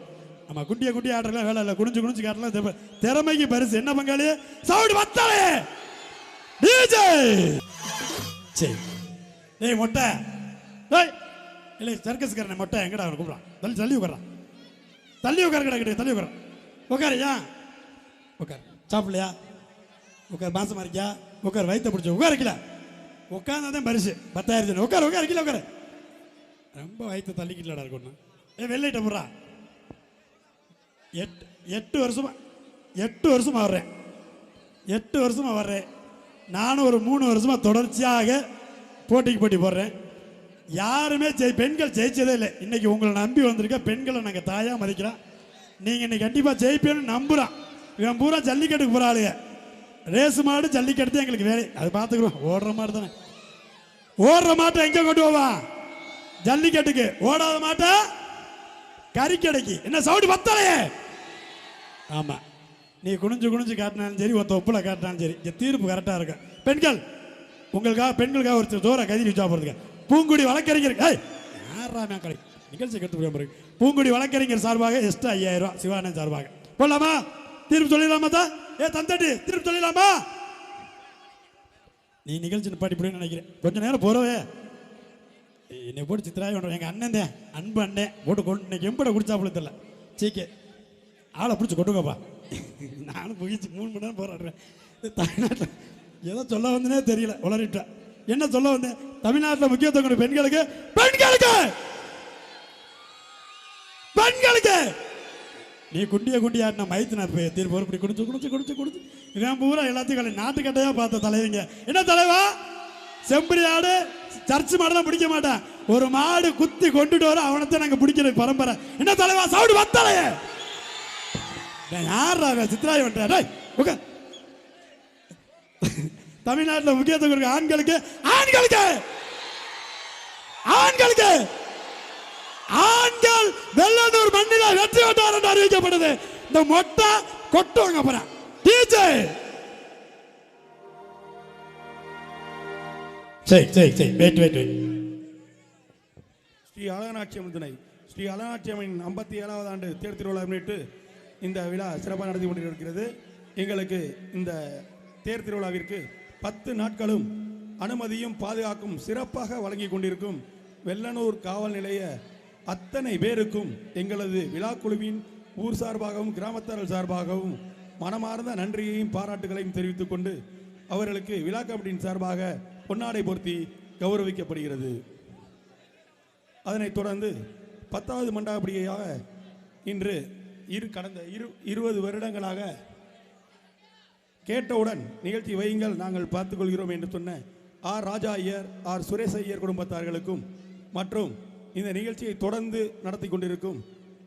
நம்ம குட்டியை ஆட்டலாம் வேலை இல்லை. குனிஞ்சு காட்டலாம் திறமைக்கு பரிசு. என்ன பங்காளி சவுண்ட் பத்தலே டிஜே. சரி டேய் மொட்டை டேய் இல்லை சர்க்கஸ்காரன் மொட்டை எங்கடா அவனை கூப்பிடான். தள்ளி உட்காரான். தள்ளி உட்கார கிடையாது. தள்ளி உட்கார உட்காரியா. உட்கார் சாப்பிடலையா? உட்கார் மாசமா இருக்கியா? உட்கார் வயிற்ற பிடிச்ச உட்காரிக்கல. உட்கார்ந்தாதான் பரிசு 10,000. உட்கார உட்கார ரொம்ப வயிற்று தள்ளிக்கிட்டலடா இருக்கணும். வெள்ளையிட்ட போடுறா. 8 வருஷமா வர்றேன். 8 வருஷமா வர்றேன். நானும் ஒரு 3 வருஷமா தொடர்ச்சியாக போட்டி போடுறேன். யாருமே பெண்கள் ஜெயிச்சதே இல்லை. இன்னைக்கு உங்களை நம்பி வந்திருக்க பெண்களை நாங்கள் தாயா மதிக்கிறோம். நீங்க இன்னைக்கு கண்டிப்பா ஜெயிப்பேன்னு நம்புறோம். இவன் பூரா ஜல்லிக்கட்டுக்கு போற ஆளுங்க. ரேஸ் மாடு ஜல்லிக்கட்டு எங்களுக்கு வேலை, அது பார்த்துக்குறோம். ஓடுற மாடு தானே, ஓடுற மாட்டை எங்கே கொண்டு போவா? ஜல்லிக்கட்டுக்கு. ஓடாத மாட்டை கறிக்கடைக்கு. என்ன சவுண்டு பத்தலையே? ஆமாம், நீ குனிஞ்சு குனிஞ்சு காட்டினாலும் சரி, ஒருத்த ஒப்புல காட்டினாலும் சரி, இங்கே தீர்ப்பு கரெக்டாக இருக்கு. பெண்கள், உங்களுக்காக பெண்களுக்காக ஒரு தூர கதிரி வச்சா போகிறதுக்கு பூங்குடி வழக்கறிஞர் நிகழ்ச்சி கட்டு பிறகு பூங்குடி வழக்கறிஞர் சார்பாக எக்ஸ்ட்ரா 5000 ரூபா சிவானந்த் சார்பாக போடலாமா? தீர்ப்பு சொல்லிடலாமா? தான் தந்தட்டி தீர்ப்பு சொல்லிடலாமா? நீ நிகழ்ச்சி நிப்பாட்டி நினைக்கிறேன். கொஞ்சம் நேரம் போறவே என்னை போட்டு சித்திராய் பண்ணுறேன். எங்கள் அண்ணன் தான், அன்பு அண்ணன் போட்டு கொண்டு இன்னைக்கு எம்பட குடிச்சாப்புல தெரியல. சீக்கே ஆளை பிடிச்சி கொட்டுங்கப்பா. நானும் புகிச்சு 3 மணி நேரம் போராடுறேன். தமிழ்நாட்டில் ஏதோ சொல்ல வந்தனே தெரியல, உளறிட்டேன். என்ன சொல்ல வந்தேன்? தமிழ்நாட்டில் முக்கியத்துவம் கொண்ட பெண்களுக்கு பெண்களுக்கு பெண்களுக்கு நீ குண்டிய குண்டியாட்டின மைத்து நான் தீர்ப்பு இப்படி குடிச்சு குடிச்சு குடிச்சு குடிச்சு இவன் பூரா எல்லாத்தையும் கலை நாட்டுக்கட்டையா பார்த்த தலைவங்க. என்ன தலைவா? செம்பரி ஆடு சர்ச்சு மாடெல்லாம் பிடிக்க மாட்டேன். ஒரு மாடு குத்தி கொண்டுட்டு வர அவனத்தை நாங்கள் பிடிக்கிற பரம்பரை. என்ன தலைவா? சவுடு வத்தலைய யார் சித்ராய் பண்ற? தமிழ்நாட்டில் முக்கியத்துவம் இருக்கு ஆண்களுக்கு ஆண்களுக்கு ஆண்களுக்கு ஆண்கள் வெள்ளனூர் மண்ணில் வெற்றி வட்டார் என்று அறிவிக்கப்படுது. இந்த மொட்டை கொட்டுவாங்க அப்புறம்
ஸ்ரீ அழகநாட்சி அம்மன் துணை ஸ்ரீ அழகநாட்சி அம்மன் 57வது ஆண்டு தேர் திருவிழா முன்னிட்டு இந்த விழா சிறப்பாக நடத்தி கொண்டிருக்கிறது. எங்களுக்கு இந்த தேர் திருவிழாவிற்கு 10 நாட்களும் அனுமதியும் பாதுகாக்கும் சிறப்பாக வழங்கி கொண்டிருக்கும் வெள்ளனூர் காவல் நிலைய அத்தனை பேருக்கும் எங்களது விழாக்குழுவின் ஊர் சார்பாகவும் கிராமத்தார்கள் சார்பாகவும் மனமார்ந்த நன்றியையும் பாராட்டுகளையும் தெரிவித்துக் கொண்டு அவர்களுக்கு விழா கமிட்டியின் சார்பாக பொன்னாடை பொருத்தி கௌரவிக்கப்படுகிறது. அதனைத் தொடர்ந்து 10வது மண்டாபடியாக இன்று கடந்த 20 வருடங்களாக கேட்டவுடன் நிகழ்ச்சி வையுங்கள் நாங்கள் பார்த்துக்கொள்கிறோம் என்று சொன்ன ஆர் ராஜா ஐயர், ஆர் சுரேஷ் ஐயர் குடும்பத்தார்களுக்கும் மற்றும் இந்த நிகழ்ச்சியை தொடர்ந்து நடத்தி கொண்டிருக்கும்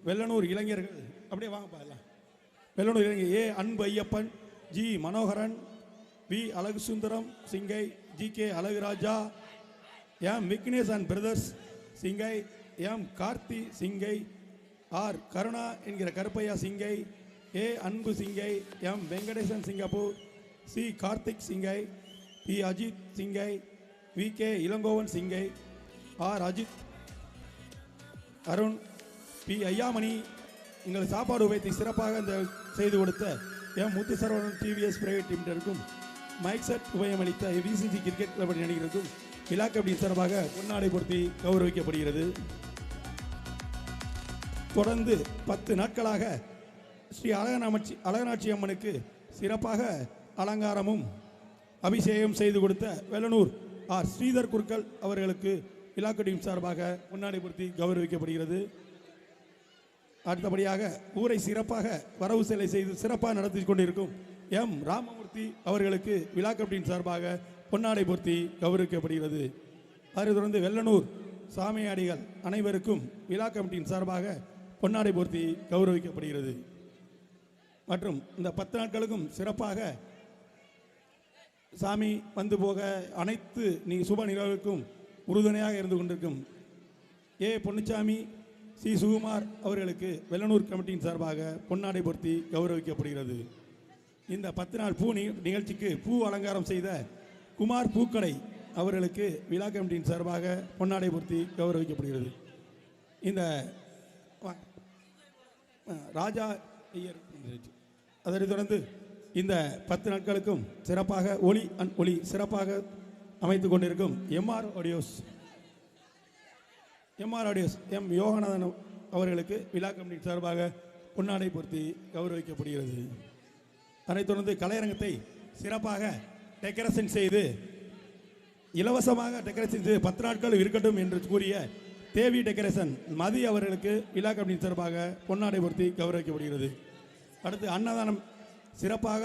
வெள்ளனூர் இளைஞர்கள், அப்படியே வாங்கப்பா எல்லாம், வெள்ளனூர் இளைஞர் ஏ அன்பு Ayyappan, G Manoharan, we Azhagu Sundaram Singai, G K Azhaguraja, M Vignesh and brothers Singai, M Karthi Singai, R Karuna என்கிற Karuppaiah Singai, A Anbu Singai, M Venkatesan Singapore, C Karthik Singai, P Ajith Singai, V K Elangovan Singai, R Ajith Arun, P Ayyamani, எங்கள் சாப்பாடு உபயத்தை சிறப்பாக இந்த செய்து கொடுத்த எம் முத்துசரவணன் டிவிஎஸ் பிரைவேட் லிமிடெடுக்கும் மைக் செட் உபயமளித்த விசிசி கிரிக்கெட் கிளப் அணியினருக்கும் விழா கமிட்டி சார்பாக பொன்னாடை பொருத்தி கௌரவிக்கப்படுகிறது. தொடர்ந்து 10 நாட்களாக ஸ்ரீ அழகநாட்சி அம்மனுக்கு சிறப்பாக அலங்காரமும் அபிஷேகம் செய்து கொடுத்த வெள்ளனூர் ஆர் ஸ்ரீதர் குருக்கள் அவர்களுக்கு விழா கமிட்டியின் சார்பாக பொன்னாடை பொருத்தி கௌரவிக்கப்படுகிறது. அடுத்தபடியாக ஊரை சிறப்பாக வரவு செலவு செய்து சிறப்பாக நடத்தி கொண்டிருக்கும் எம் ராமமூர்த்தி அவர்களுக்கு விழா கமிட்டியின் சார்பாக பொன்னாடை பொருத்தி கௌரவிக்கப்படுகிறது. அதைத் தொடர்ந்து வெள்ளனூர் சாமியாடிகள் அனைவருக்கும் விழா கமிட்டியின் சார்பாக பொன்னாடை பொருத்தி கௌரவிக்கப்படுகிறது. மற்றும் இந்த 10 நாட்களுக்கும் சிறப்பாக சாமி வந்து போக அனைத்து சுப நிகழ்வுக்கும் உறுதுணையாக இருந்து கொண்டிருக்கும் ஏ பொன்னுச்சாமி, சி சுகுமார் அவர்களுக்கு வெள்ளனூர் கமிட்டியின் சார்பாக பொன்னாடை பொருத்தி கௌரவிக்கப்படுகிறது. இந்த 10 நாள் பூ நிகழ்ச்சிக்கு பூ அலங்காரம் செய்த குமார் பூக்கடை அவர்களுக்கு விழா கமிட்டியின் சார்பாக பொன்னாடை பொருத்தி கௌரவிக்கப்படுகிறது. இந்த ராஜா ஐயர் அதனைத் தொடர்ந்து இந்த 10 நாட்களுக்கும் சிறப்பாக ஒளி சிறப்பாக அமைத்துக் கொண்டிருக்கும் எம்ஆர் ஆடியோஸ் எம் யோகநாதன் அவர்களுக்கு விழா கமிட்டி சார்பாக பொன்னாடை பொருத்தி கௌரவிக்கப்படுகிறது. அதனைத் தொடர்ந்து கலையரங்கத்தை சிறப்பாக டெக்கரேஷன் செய்து இலவசமாக டெக்கரேஷன் செய்து 10 நாட்கள் இருக்கட்டும் என்று கூறிய தேவி டெக்கரேஷன் மதி அவர்களுக்கு விழா கமிட்டி சார்பாக பொன்னாடை பொருத்தி கௌரவிக்கப்படுகிறது. அடுத்து அன்னதானம் சிறப்பாக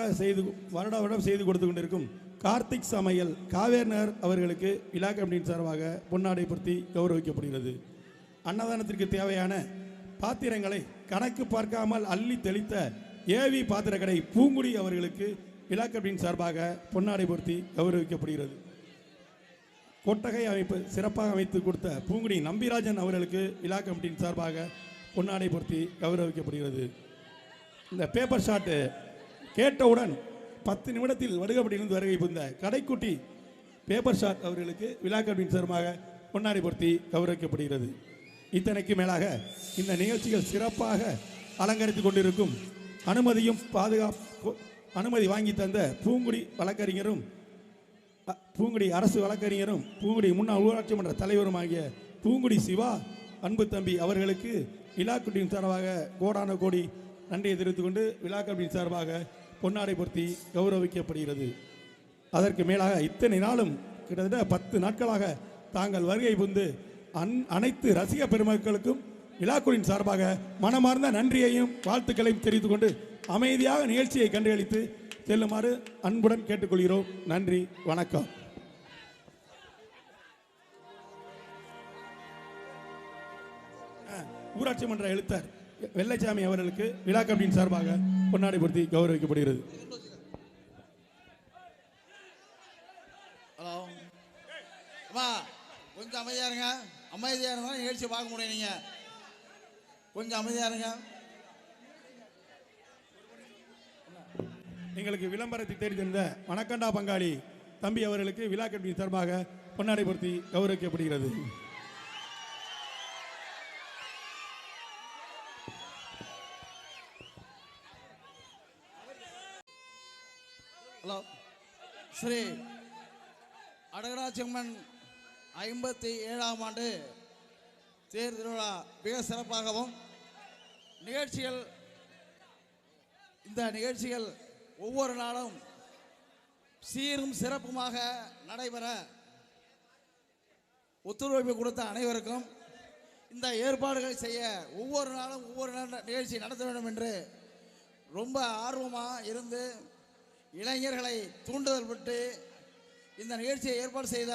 வருடம் செய்து கொடுத்து கொண்டிருக்கும் கார்த்திக் சமையல் காவேரி நகர் அவர்களுக்கு விழா கமிட்டியின் சார்பாக பொன்னாடை பொருத்தி கௌரவிக்கப்படுகிறது. அன்னதானத்திற்கு தேவையான பாத்திரங்களை கணக்கு பார்க்காமல் அள்ளி தெளித்த ஏவி பாத்திர கடை பூங்குடி அவர்களுக்கு விழா கமிட்டியின் சார்பாக பொன்னாடை பொருத்தி கௌரவிக்கப்படுகிறது. கொட்டகை அமைப்பு சிறப்பாக அமைத்து கொடுத்த பூங்குடி நம்பிராஜன் அவர்களுக்கு விழா கமிட்டியின் சார்பாக பொன்னாடை பொருத்தி கௌரவிக்கப்படுகிறது. இந்த பேப்பர் ஷாட்டு கேட்டவுடன் 10 நிமிடத்தில் வடுகப்பட்டியிலிருந்து வருகை புரிந்த கடைக்குட்டி பேப்பர் ஷாட் அவர்களுக்கு விழா கமிட்டியின் சார்பாக பொன்னாடை பொருத்தி கௌரவிக்கப்படுகிறது. இத்தனைக்கு மேலாக இந்த நிகழ்ச்சிகள் சிறப்பாக அலங்கரித்துக் கொண்டிருக்கும் அனுமதி வாங்கி தந்த பூங்குடி வழக்கறிஞரும் பூங்குடி அரசு வழக்கறிஞரும் பூங்குடி முன்னாள் ஊராட்சி மன்ற தலைவரும் ஆகிய பூங்குடி சிவா அன்பு தம்பி அவர்களுக்கு விழா கமிட்டியின் சார்பாக கோடான கோடி நன்றியை தெரிவித்துக் கொண்டு விழா கமிட்டியின் சார்பாக பொன்னாடை பொருத்தி கௌரவிக்கப்படுகிறது. அதற்கு மேலாக இத்தனை நாளும் கிட்டத்தட்ட 10 நாட்களாக தாங்கள் வருகை புரிந்து அனைத்து ரசிக பெருமக்களுக்கும் விழாக்குழுவின் சார்பாக மனமார்ந்த நன்றியையும் வாழ்த்துக்களையும் தெரிவித்துக் கொண்டு அமைதியாக நிகழ்ச்சியை கண்டுகளித்து செல்லுமாறு அன்புடன் கேட்டுக்கொள்கிறோம். நன்றி, வணக்கம். ஊராட்சி மன்ற எழுத்தர் வெள்ளைச்சாமி அவர்களுக்கு விழா கமிட்டியின் சார்பாக பொன்னாடை பொருத்தி கௌரவிக்கப்படுகிறது.
ஹலோ அம்மா, கொஞ்சம் அமைதியா இருங்க. அமைதியா இருந்தா நிகழ்ச்சி பார்க்க முடியும். நீங்க கொஞ்சம் அமைதியா இருங்க.
எங்களுக்கு விளம்பரத்தை தேடி தந்த மணக்கண்டா பங்காளி தம்பி அவர்களுக்கு விழா கமிட்டியின் சார்பாக பொன்னாடை பொருத்தி கௌரவிக்கப்படுகிறது.
ஹலோ, ஸ்ரீ அடகராஜம்மன் 57ஆம் ஆண்டு தேர் திருவிழா மிக சிறப்பாகவும் இந்த நிகழ்ச்சிகள் ஒவ்வொரு நாளும் சீரும் சிறப்புமாக நடைபெற ஒத்துழைப்பு கொடுத்த அனைவருக்கும், இந்த ஏற்பாடுகளை செய்ய ஒவ்வொரு நாளும் ஒவ்வொரு நிகழ்ச்சி நடத்த வேண்டும் என்று ரொம்ப ஆர்வமாக இருந்து இளைஞர்களை தூண்டுதல் விட்டு இந்த நிகழ்ச்சியை ஏற்பாடு செய்த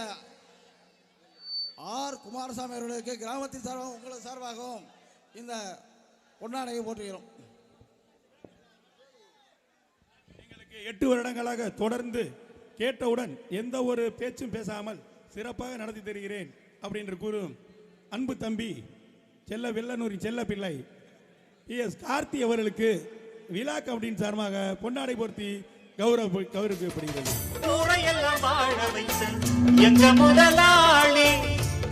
ஆர் குமாரசாமி அவர்களுக்கு கிராமத்தின் சார்பாகவும் உங்களது சார்பாகவும் இந்த பொன்னாடையை போற்றுகிறோம்.
8 வருடங்களாக தொடர்ந்து கேட்டவுடன் எந்த ஒரு பேச்சும் பேசாமல் சிறப்பாக நடத்தி தருகிறேன் அப்படின்னு கூறும் அன்பு தம்பி வெள்ளனூரின் செல்ல பிள்ளை எஸ் கார்த்தி அவர்களுக்கு விழா கமிட்டியின் சார்பாக பொன்னாடை பொருத்தி கௌரவிக்கப்படுகிறது.
ஊரையெல்லாம் வாழ வைத்த எங்க முதலாளி,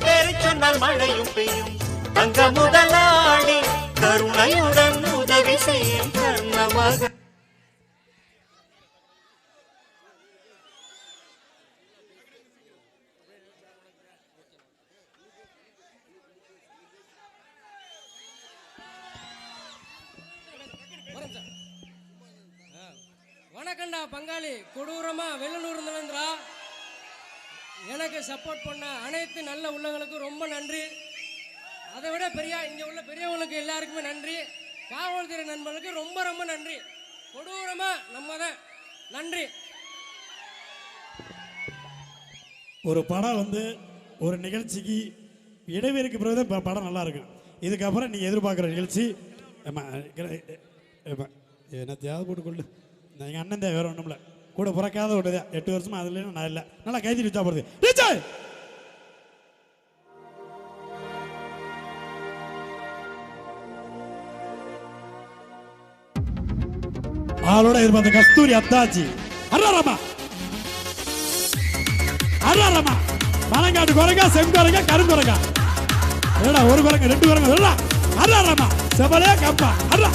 பேரை சொன்னால் மழையும் பெய்யும் அங்க முதலாளி, கருணையுடன் உதவி செய்யும் கண்ணமாக.
வணக்கண்டா பங்காளி, கொடூரமா வெள்ளனூர் நலந்திரா. எனக்கு சப்போர்ட் பண்ண அனைத்து நல்ல உள்ளவங்களுக்கும் ரொம்ப நன்றி. அதை விட இங்க உள்ள பெரியவங்களுக்கு எல்லாருக்குமே நன்றி. காவல்துறை நண்பர்களுக்கு ரொம்ப ரொம்ப நன்றி. கொடூரமா நம்ம தான் நன்றி.
ஒரு படம் ஒரு நிகழ்ச்சிக்கு இடைவெளிக்கு பிறகு படம் நல்லா இருக்கு. இதுக்கப்புறம் நீ எதிர்பார்க்குற நிகழ்ச்சி என்னத்தையாவது போட்டுக்கொள்ளு. எங்கள் அண்ணன் தான் வேற ஒன்றும் இல்லை, கூட பிறக்காத விட்டதா 8 வருஷமா அதுல நான் இல்லை. நல்லா கைதி வச்சா போடுது. ஆளோட எதிர்பார்த்த கஸ்தூரி அத்தாச்சி அராரமா மலங்காட்டு குரங்கா, செங்குரங்கா, கருங்குரங்கா, ஒரு குரங்க 2 குரங்க அராரமா செவலே கப்பா அரா.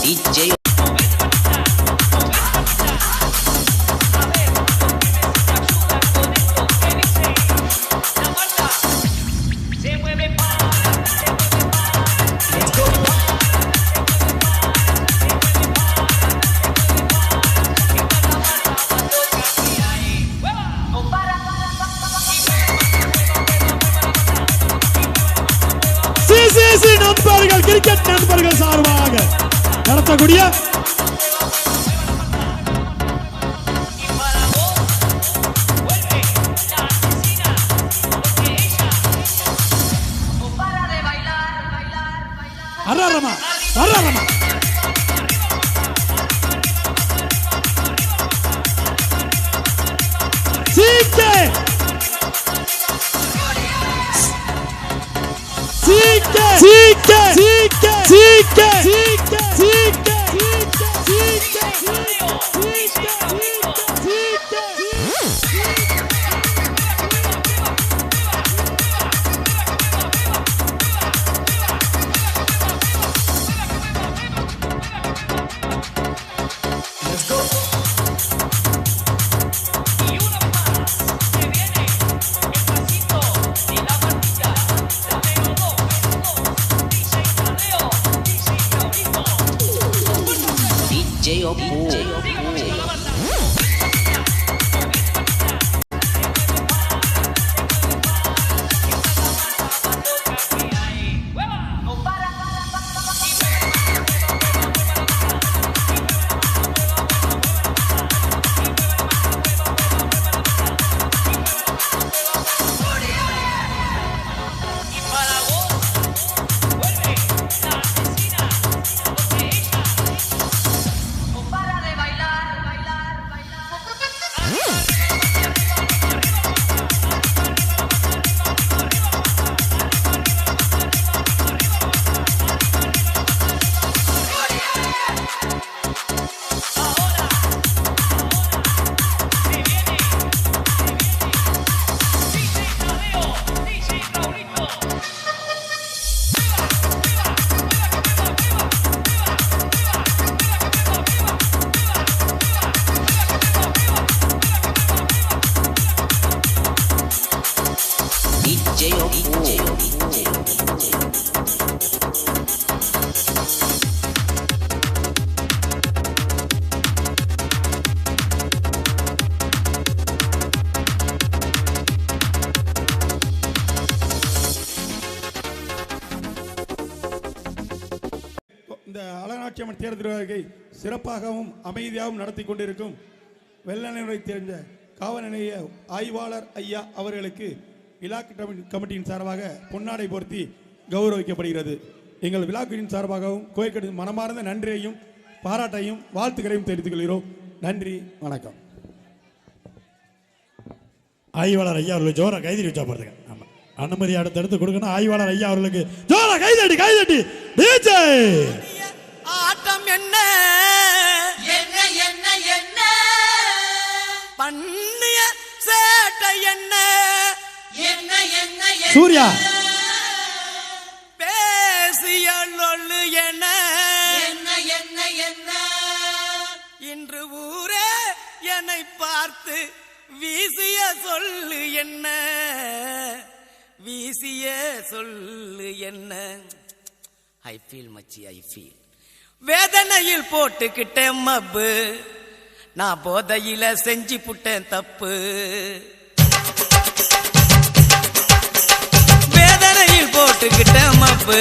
DJ
நண்பர்கள், கிரிக்கெட் நண்பர்கள் சார்பாக நடத்தக்கூடிய அர்ரரமா அர்ரரமா சீக்கே சீக்கே சீக்கே சீக்கே சீக்கே சீக்கே சீக்கே
DJ Oppo.
இந்த அலங்காட்சியம்மன் தேர் திருவிழாவை சிறப்பாகவும் அமைதியாகவும் நடத்தி கொண்டிருக்கும் வெள்ளநிலை தெரிந்த காவல் நிலைய ஆய்வாளர் ஐயா அவர்களுக்கு விழா கமிட்டியின் சார்பாக பொன்னாடை பொருத்தி கௌரவிக்கப்படுகிறது. எங்கள் விழாக்குழுவின் சார்பாகவும் கோயில்கட்டி மனமார்ந்த நன்றியையும் பாராட்டையும் வாழ்த்துக்களையும் தெரிவித்துக் கொள்கிறோம். நன்றி, வணக்கம்.
ஆய்வாளர் ஐயா அவர்களுக்கு ஜோரா கைதட்டி வச்சா பாருங்க. ஆமா, அனுமதி அடுத்தடுத்து கொடுக்கணும். ஆய்வாளர் ஐயா அவர்களுக்கு ஜோரா கைதட்டி கைதட்டி டிஜே
ஆட்டம் என்ன என்ன என்ன என்ன பண்ணிய சேட்டை என்ன என்ன என்ன
சூர்யா
பேசிய லொல்லு என்ன என்ன என்ன என்ன இன்று ஊரே என்னை பார்த்து வீசிய சொல்லு என்ன வீசிய சொல்லு என்ன ஐ ஃபீல் மச்சி ஐ ஃபீல் வேதனையில் போட்டுக்கிட்டேன் மப்பு நான் போதையில செஞ்சு புட்டேன் தப்பு வேதனையில் போட்டுக்கிட்டேன் மப்பு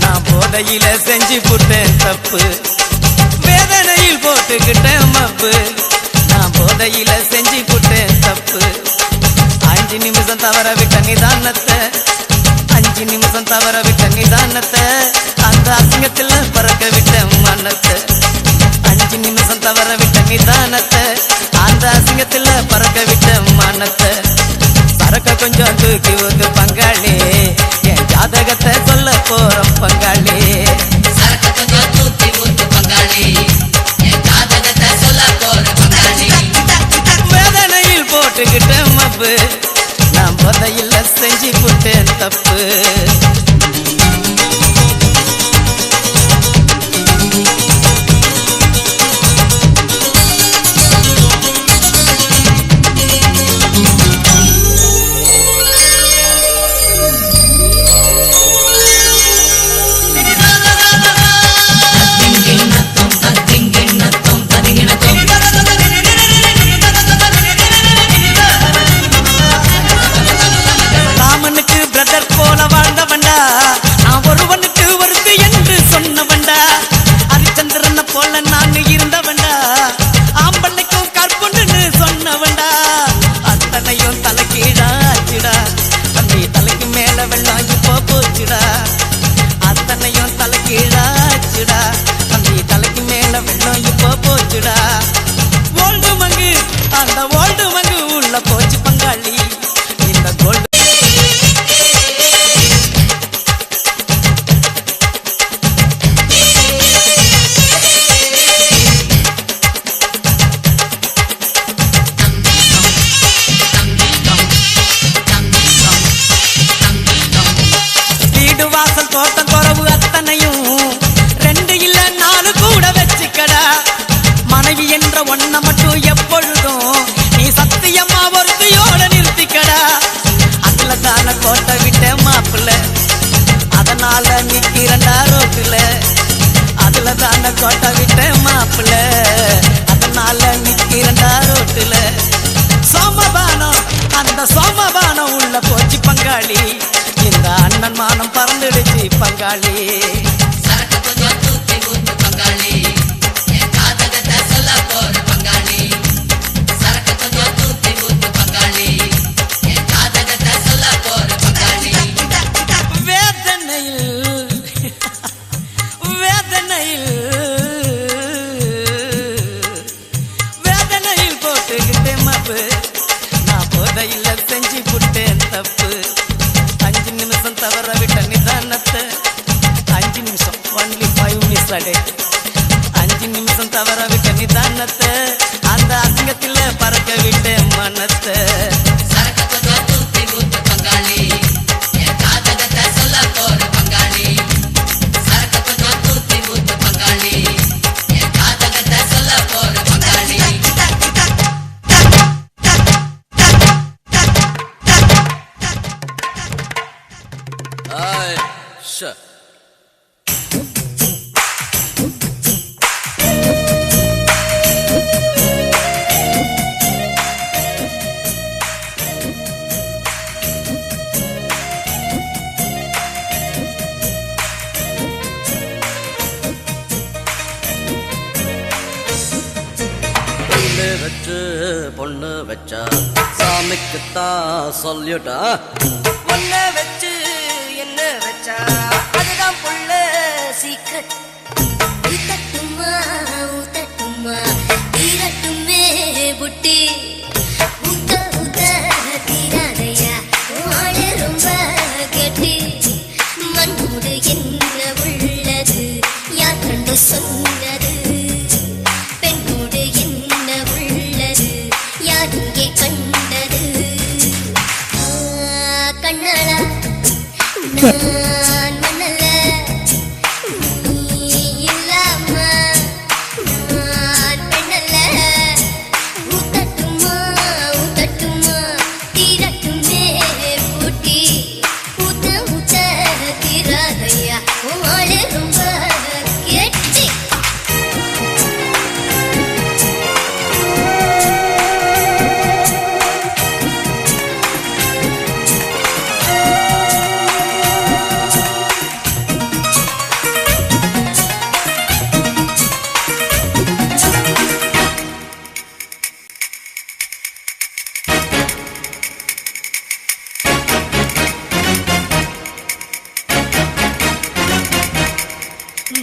நான் போதையில செஞ்சு புட்டேன் தப்பு வேதனையில் போட்டுக்கிட்டேன் மப்பு நான் போதையில செஞ்சு புட்டேன் தப்பு 5 நிமிஷம் தவற விட்ட நிதானத்தை 5 நிமிஷம் தவற விட்ட நிதானத்தை அந்த அசிங்கத்தில் பறக்க விட்ட மனத்தை 5 நிமிஷம் தவற விட்ட நிதானத்தை அந்த அசிங்கத்தில் பறக்க விட்ட மனத்தை சரக்க கொஞ்சம் தூக்கி ஊத்து பங்காளி என் ஜாதகத்தை சொல்ல போறோம் பங்காளி சரக்க கொஞ்சம் தூக்கி ஊத்து பங்காளி என் ஜாதகத்தை சொல்ல போறோம் பங்காளி வேதனையில் போட்டுக்கிட்ட மப்பு நான் போதையில செஞ்சு புட்டேன் தப்பு ராமனுக்கு பிரதர் போல வாழ்ந்தவன்டா போச்சுடா தம்பி தலைக்கு மேல வெள்ளம் இப்போ போச்சுடா ஓல்டு மங்கு அந்த ஓல்டு மங்கு உள்ள போச்சு பங்காளி இந்த கோல்டு வீடு வாசல் தோட்டம் குறவு அத்தனையும் 2 இல்ல 4 கூட வச்சுக்கடா மனைவி என்ற ஒன்ன மட்டும் எப்பொழுதும் நீ சத்தியமா ஒருத்தியோட நிறுத்திக்கடா அதுல தான கோட்டை விட்ட மாப்பிள்ள அதனால நிக்கிறண்டா ரோட்டுல அதுல தான கோட்டை விட்ட மாப்பிள்ள அதனால நிக்கிறண்டா ரோட்டுல சோமபானம் அந்த சோமபானம் உள்ள போச்சு பங்காளி இந்த அண்ணன் மானம் பறந்துடுச்சு பங்காளி சரக்கு கொஞ்சம் தூக்கி ஊத்து பங்காளி என் காதகத்தை சொல்ல போற பங்காளி சரக்கு கொஞ்சம் தூக்கி ஊத்து பங்காளி என் காதகத்தை சொல்ல போற பங்காளி வேதனையில் வேதனையில் வேதனையில் போட்டுக்கிட்டேன் மாப்பு நான் போதையில் செஞ்சு புட்டேன் தப்பு 5 நிமிஷம் தவற விட்ட நிதானத்தை 5 நிமிஷம் ஒன்லி 5 மினிட்ஸ் அடே 5 நிமிஷம் தவற விட்ட நிதானத்தை அந்த அசிங்கத்தில் பறக்க விட்ட மனத்தை சரக்கு கொஞ்சம் தூக்கி ஊத்து பங்காளி என் காதகத்தை சொல்ல போற பங்காளி சரக்கு கொஞ்சம் தூக்கி ஊத்து பங்காளி என் காதகத்தை சொல்ல போற பங்காளி
Shut.
வச்சு பொண்ணு வச்சா சாமிக்குத்தான் சொல்லிட்டா
ஒன்ன வச்சு என்ன வச்சா அதுதான் புள்ள சீக்கிரம்
ஊத்தட்டுமா ஊத்தட்டுமா தீரட்டுமே புட்டி ஊத்த ஊத்த தீராதையா வாழ ரொம்ப கெட்டி மண்ணோடு என்ன உள்ளது யார் கண்டு சொன்னது பெண்ணோடு என்ன உள்ளது யார் இங்கே கண்டது கண்ணாளா நான் மணல நீ இல்லாம நான் பெண்ணல்ல ஊத்தட்டுமா ஊத்தட்டுமா தீரட்டுமே பூட்டி ஊத்த ஊத்த தீராதையா வாழ ரொம்ப கெட்டி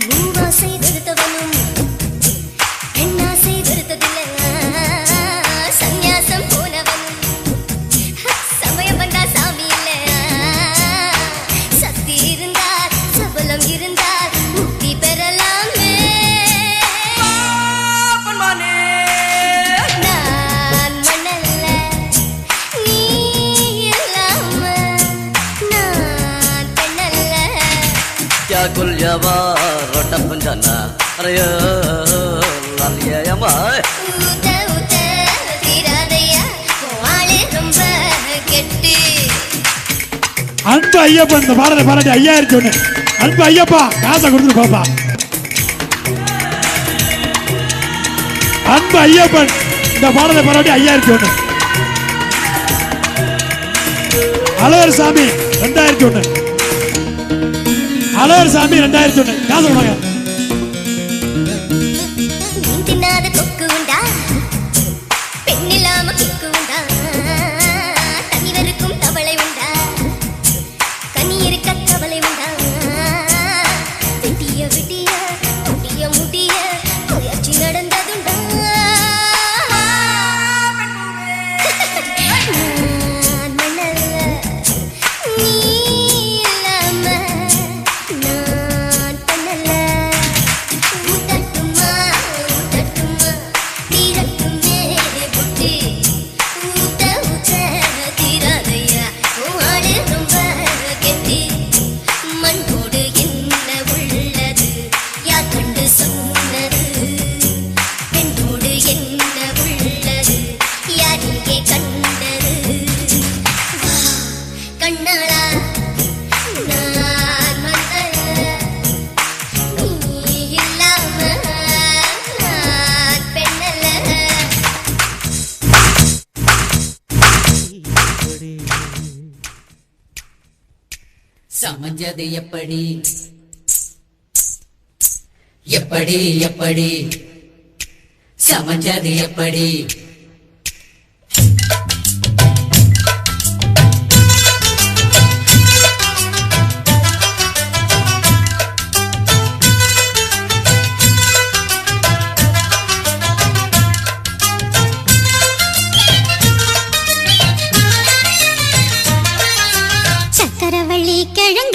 மூவாசை வெறுத்தவனும் எண்ணாசை வெறுத்ததில்லை சந்நியாசம் போனவனும் சமயம் வந்தா சாமி இல்லை சக்தி இருந்தால் சபலம் இருந்தால் முக்தி பெறலாமே நான் மண்ணல்ல நீ இல்லாம நான் பெண்ணல்ல
क्या गुलियावा रोटा पंजाना अरे लालिया
ஊத்த ஊத்த தீராதையா வாழ ரொம்ப கெட்டி
அன்பு ஐயப்பன் இந்த பாடலை பாராட்டி 5000 சொன்னேன். அன்பு ஐயப்பா காசை கொடுத்துட்டு போப்பா. அன்பு ஐயப்பன் இந்த பாடலை பாராட்டி 5000 சொன்னேன். அழகர் சாமி 2000 சொன்னேன். அழகர் சாமி 2000 சொன்னேன். காசு கொடுங்க.
மீன் தின்னாத கொக்கு உண்டா பெண்ணில்லாம கொக்கு உண்டா தனிவருக்கும் தவளை உண்டா கனி இருக்க தவளை உண்டா விட்டிய விட்டிய
சமஞ்சது எப்படி எப்படி எப்படி சமஞ்சது எப்படி
சக்கரவள்ளி கிழங்கு